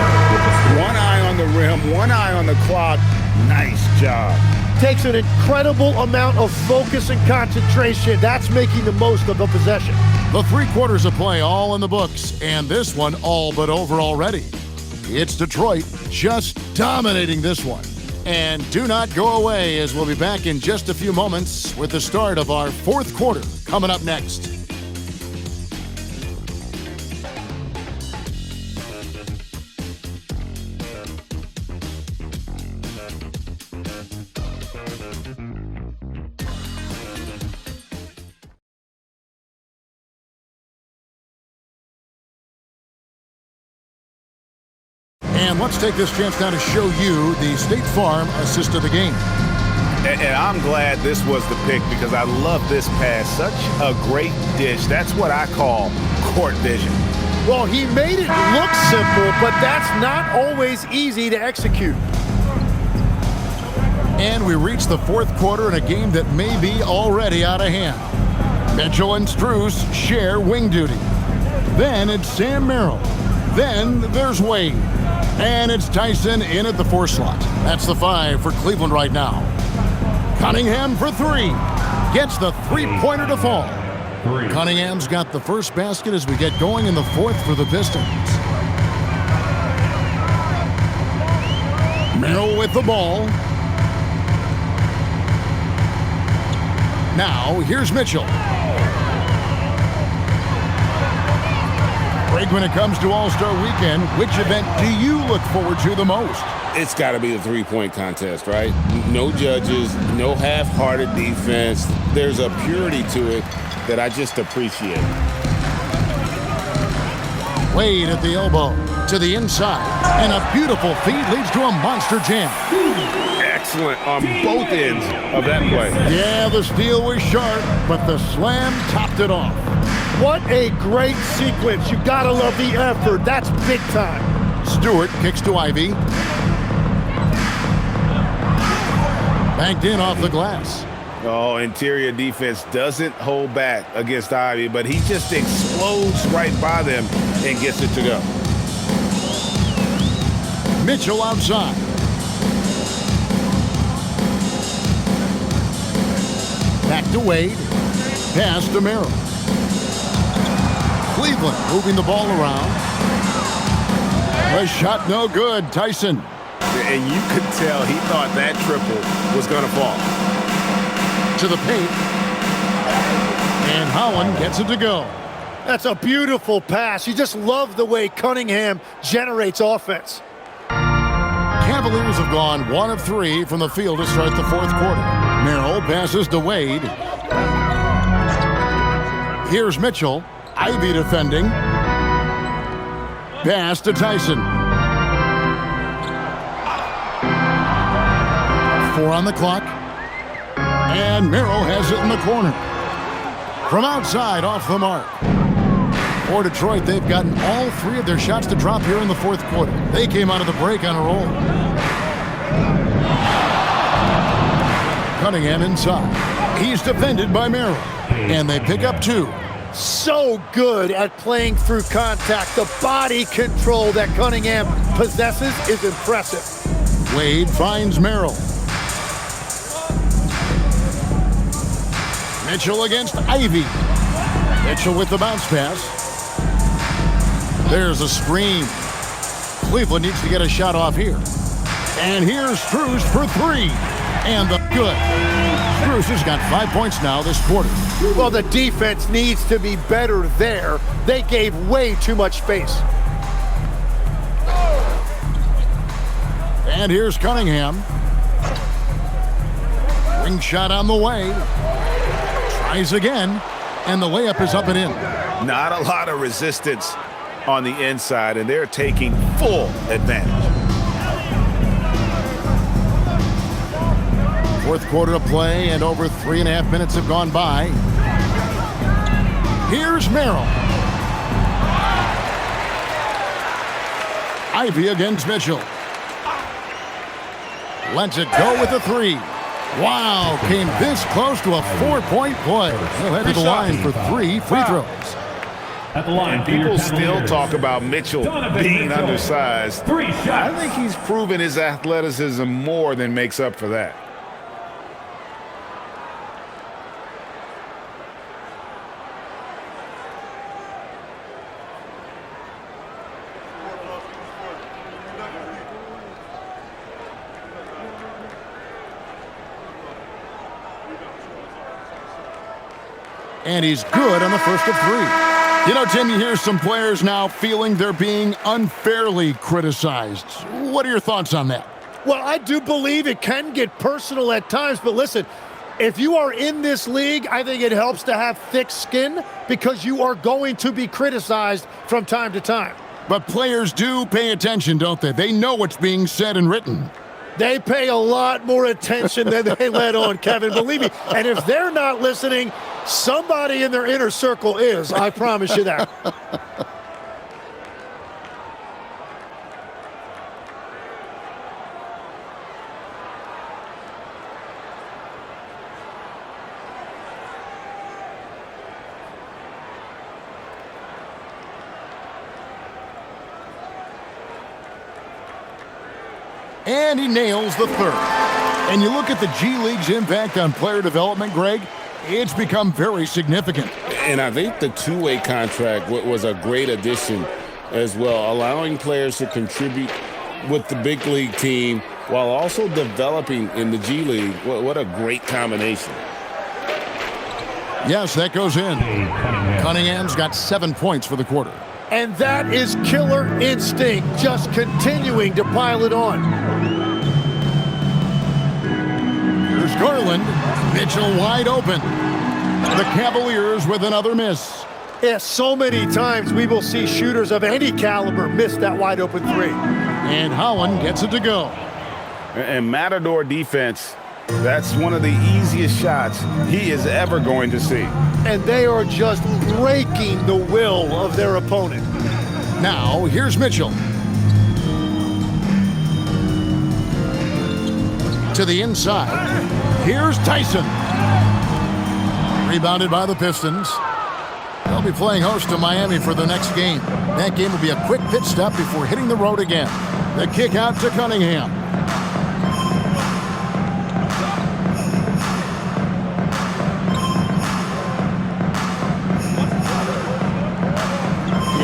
One eye on the rim, one eye on the clock. Nice job. Takes an incredible amount of focus and concentration. That's making the most of the possession. The 3 quarters of play all in the books, and this one all but over already. It's Detroit just dominating this one. And do not go away, as we'll be back in just a few moments with the start of our 4th quarter coming up next. And let's take this chance now to show you the State Farm assist of the game. And I'm glad this was the pick because I love this pass. Such a great dish. That's what I call court vision. Well, he made it look simple, but that's not always easy to execute. And we reach the 4th quarter in a game that may be already out of hand. Mitchell and Strus share wing duty. Then it's Sam Merrill. Then there's Wade. And it's Tyson in at the 4 slot. That's the 5 for Cleveland right now. Cunningham for 3. Gets the 3-pointer to fall. Cunningham's got the first basket as we get going in the 4th for the Pistons. Merrill with the ball. Now, here's Mitchell. Greg, when it comes to All-Star Weekend, which event do you look forward to the most? It's got to be the three-point contest, right? No judges, no half-hearted defense. There's a purity to it that I just appreciate. Wade at the elbow to the inside, and a beautiful feed leads to a monster jam. Excellent on both ends of that play. Yeah, the steal was sharp, but the slam topped it off. What a great sequence. You gotta love the effort. That's big time. Stewart kicks to Ivy. Banked in off the glass. Oh, interior defense doesn't hold back against Ivy, but he just explodes right by them and gets it to go. Mitchell outside. Back to Wade. Pass to Merrill. Cleveland moving the ball around. A shot no good. Tyson. And you could tell he thought that triple was going to fall. To the paint. And Howland gets it to go. That's a beautiful pass. You just love the way Cunningham generates offense. Cavaliers have gone 1 of 3 from the field to start the fourth quarter. Merrill passes to Wade. Here's Mitchell. Ivy defending. Pass to Tyson. 4 on the clock. And Merrill has it in the corner. From outside, off the mark. For Detroit, they've gotten all 3 of their shots to drop here in the fourth quarter. They came out of the break on a roll. Cunningham inside. He's defended by Merrill. And they pick up 2. So good at playing through contact. The body control that Cunningham possesses is impressive. Wade finds Merrill. Mitchell against Ivy. Mitchell with the bounce pass. There's a screen. Cleveland needs to get a shot off here. And here's Strus for 3. And the good. Strus has got 5 points now this quarter. Well, the defense needs to be better there. They gave way too much space. And here's Cunningham. Ring shot on the way. Tries again. And the layup is up and in. Not a lot of resistance on the inside, and they're taking full advantage. Fourth quarter of play, and over 3.5 minutes have gone by. Here's Merrill. Ivy against Mitchell. Lets it go with a 3. Wow, came this close to a 4-point play. He'll head to the line for 3 free throws. At the line, people still talk about Mitchell being undersized. 3 shots. I think he's proven his athleticism more than makes up for that. And he's good on the first of 3. You know, Tim, you hear some players now feeling they're being unfairly criticized. What are your thoughts on that? Well, I do believe it can get personal at times, but listen, if you are in this league, I think it helps to have thick skin because you are going to be criticized from time to time. But players do pay attention, don't they? They know what's being said and written. They pay a lot more attention than they let on, Kevin, believe me. And if they're not listening, somebody in their inner circle is. I promise you that. And he nails the 3rd. And you look at the G League's impact on player development, Greg, it's become very significant. And I think the two-way contract was a great addition as well, allowing players to contribute with the big league team while also developing in the G League. What a great combination. Yes, that goes in. Cunningham's got 7 points for the quarter. And that is killer instinct, just continuing to pile it on. Here's Garland. Mitchell wide open. The Cavaliers with another miss. Yeah, so many times we will see shooters of any caliber miss that wide open three. And Holland gets it to go. And Matador defense, that's one of the easiest shots he is ever going to see. And they are just breaking the will of their opponent. Now, here's Mitchell. To the inside. Here's Tyson. Rebounded by the Pistons. They'll be playing host to Miami for the next game. That game will be a quick pit stop before hitting the road again. The kick out to Cunningham.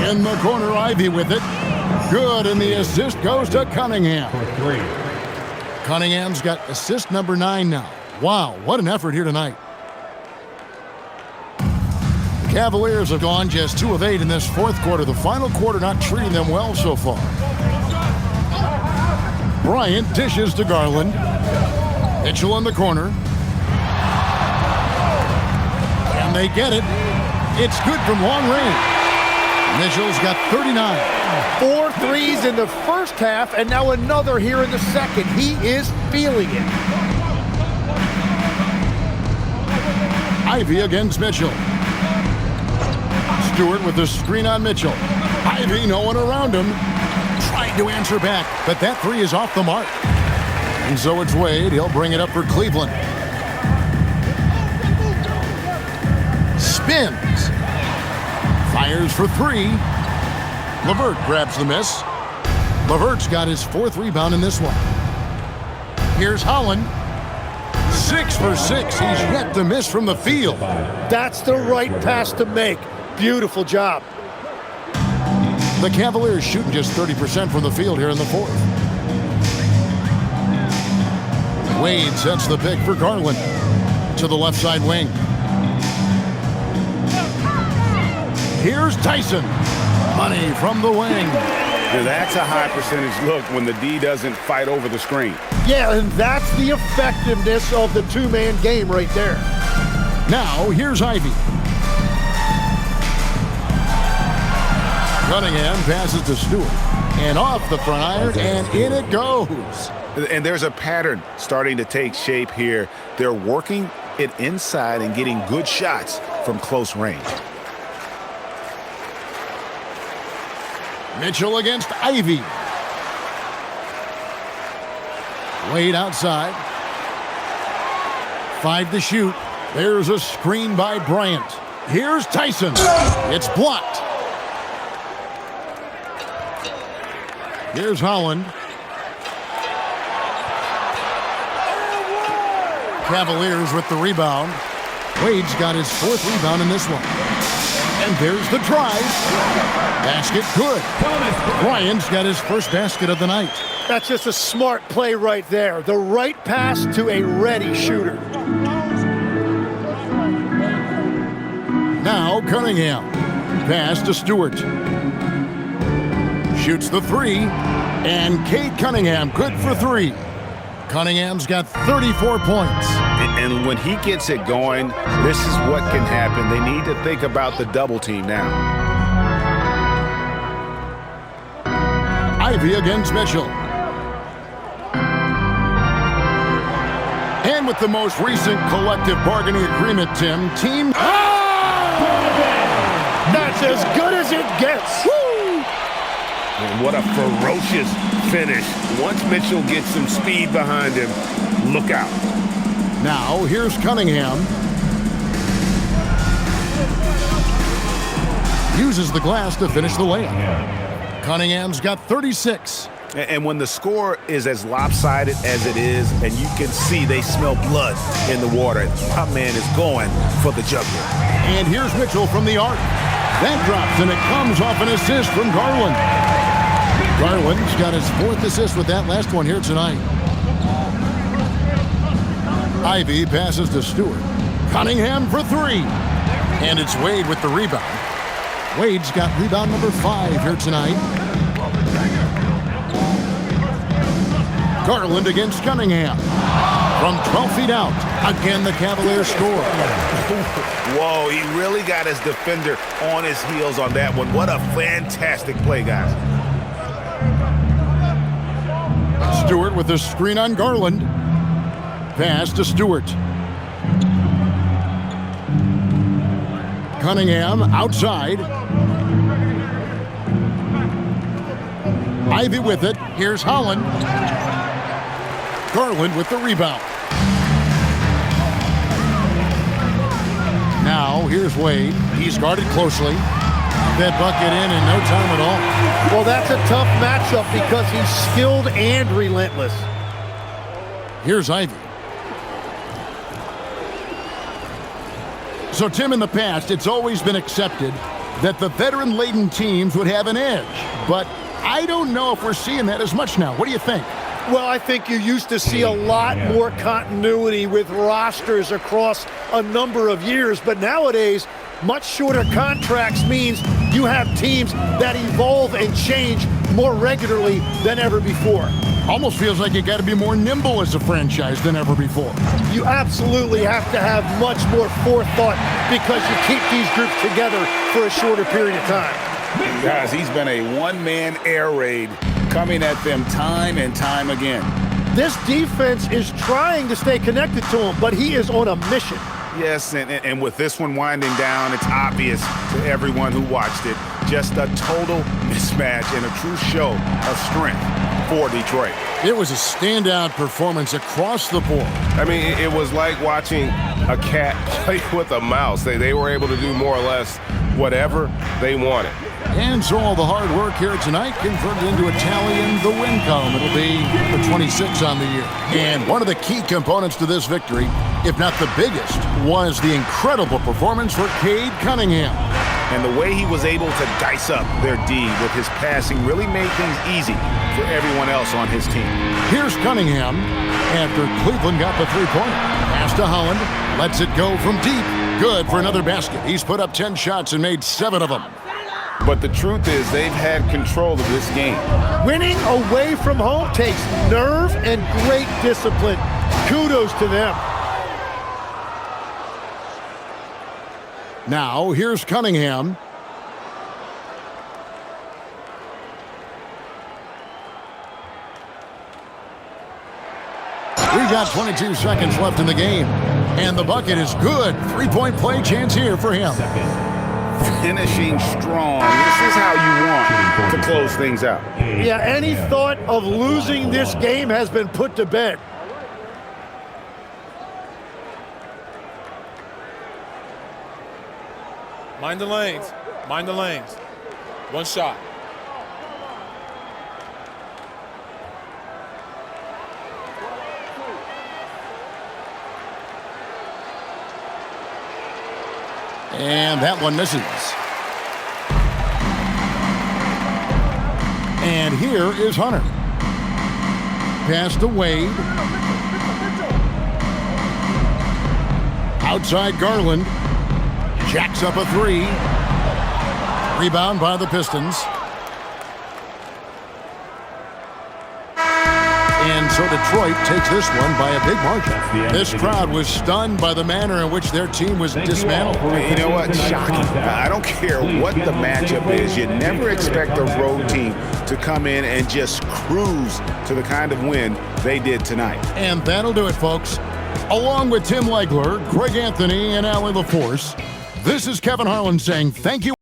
In the corner, Ivy with it. Good, and the assist goes to Cunningham. Cunningham's got assist number 9 now. Wow, what an effort here tonight. The Cavaliers have gone just 2 of 8 in this fourth quarter. The final quarter not treating them well so far. Bryant dishes to Garland. Mitchell in the corner. And they get it. It's good from long range. Mitchell's got 39. 4 threes in the first half, and now another here in the second. He is feeling it. Ivy against Mitchell. Stewart with the screen on Mitchell. Ivy, no one around him. Trying to answer back, but that three is off the mark. And so it's Wade. He'll bring it up for Cleveland. Spins. Fires for 3. LeVert grabs the miss. LeVert's got his 4th rebound in this one. Here's Holland. 6 for 6. He's yet to miss from the field. That's the right pass to make. Beautiful job. The Cavaliers shooting just 30% from the field here in the fourth. Wade sets the pick for Garland to the left side wing. Here's Tyson. Money from the wing. That's a high percentage look when the D doesn't fight over the screen. Yeah, and that's the effectiveness of the two-man game right there. Now, here's Ivy. Cunningham passes to Stewart. And off the front iron, and in it goes. And there's a pattern starting to take shape here. They're working it inside and getting good shots from close range. Mitchell against Ivy. Wade outside. 5 to shoot. There's a screen by Bryant. Here's Tyson. It's blocked. Here's Holland. Cavaliers with the rebound. Wade's got his 4th rebound in this one. And there's the drive. Basket good. Bryant's got his first basket of the night. That's just a smart play right there. The right pass to a ready shooter. Now Cunningham. Pass to Stewart. Shoots the 3. And Cade Cunningham good for 3. Cunningham's got 34 points. And when he gets it going, this is what can happen. They need to think about the double team now. Ivy against Mitchell. And with the most recent collective bargaining agreement, Tim, team... That's as good as it gets. Woo! And what a ferocious finish. Once Mitchell gets some speed behind him, look out. Now, here's Cunningham. Uses the glass to finish the layup. Cunningham's got 36. And when the score is as lopsided as it is, and you can see they smell blood in the water, my man is going for the jugular. And here's Mitchell from the arc. That drops, and it comes off an assist from Garland. Garland's got his 4th assist with that last one here tonight. Ivy passes to Stewart. Cunningham for three. And it's Wade with the rebound. Wade's got rebound number 5 here tonight. Garland against Cunningham. From 12 feet out. Again, the Cavaliers score. Whoa, he really got his defender on his heels on that one. What a fantastic play, guys. Stewart with a screen on Garland. Pass to Stewart. Cunningham outside. Ivy with it. Here's Holland. Garland with the rebound. Now, here's Wade. He's guarded closely. That bucket in no time at all. Well, that's a tough matchup because he's skilled and relentless. Here's Ivy. So, Tim, in the past, it's always been accepted that the veteran-laden teams would have an edge. But I don't know if we're seeing that as much now. What do you think? Well, I think you used to see a lot more continuity with rosters across a number of years, but nowadays, much shorter contracts means you have teams that evolve and change more regularly than ever before. Almost feels like you got to be more nimble as a franchise than ever before. You absolutely have to have much more forethought because you keep these groups together for a shorter period of time. Guys, he's been a one-man air raid coming at them time and time again. This defense is trying to stay connected to him, but he is on a mission. Yes, and with this one winding down, it's obvious to everyone who watched it, just a total mismatch and a true show of strength for Detroit. It was a standout performance across the board. I mean, it was like watching a cat play with a mouse. They were able to do more or less whatever they wanted. And so all the hard work here tonight converted into a tally in the win column. It'll be the 26 on the year. And one of the key components to this victory, if not the biggest, was the incredible performance for Cade Cunningham. And the way he was able to dice up their D with his passing really made things easy for everyone else on his team. Here's Cunningham after Cleveland got the three-pointer. Pass to Holland, lets it go from deep. Good for another basket. He's put up 10 shots and made 7 of them. But the truth is they've had control of this game. Winning away from home takes nerve and great discipline. Kudos to them. Now, here's Cunningham. We got 22 seconds left in the game. And the bucket is good. Three-point play chance here for him. Finishing strong. This is how you want to close things out. Yeah, any thought of losing this game has been put to bed. Mind the lanes. Mind the lanes. One shot. And that one misses. And here is Hunter. Pass to Wade. Outside Garland. Jacks up a three. Rebound by the Pistons. And so Detroit takes this one by a big margin. This crowd was stunned by the manner in which their team was dismantled. You know what? Shocking. I don't care what the matchup is. You never expect a road team to come in and just cruise to the kind of win they did tonight. And that'll do it, folks. Along with Tim Legler, Greg Anthony, and Allie LaForce, this is Kevin Harlan saying thank you.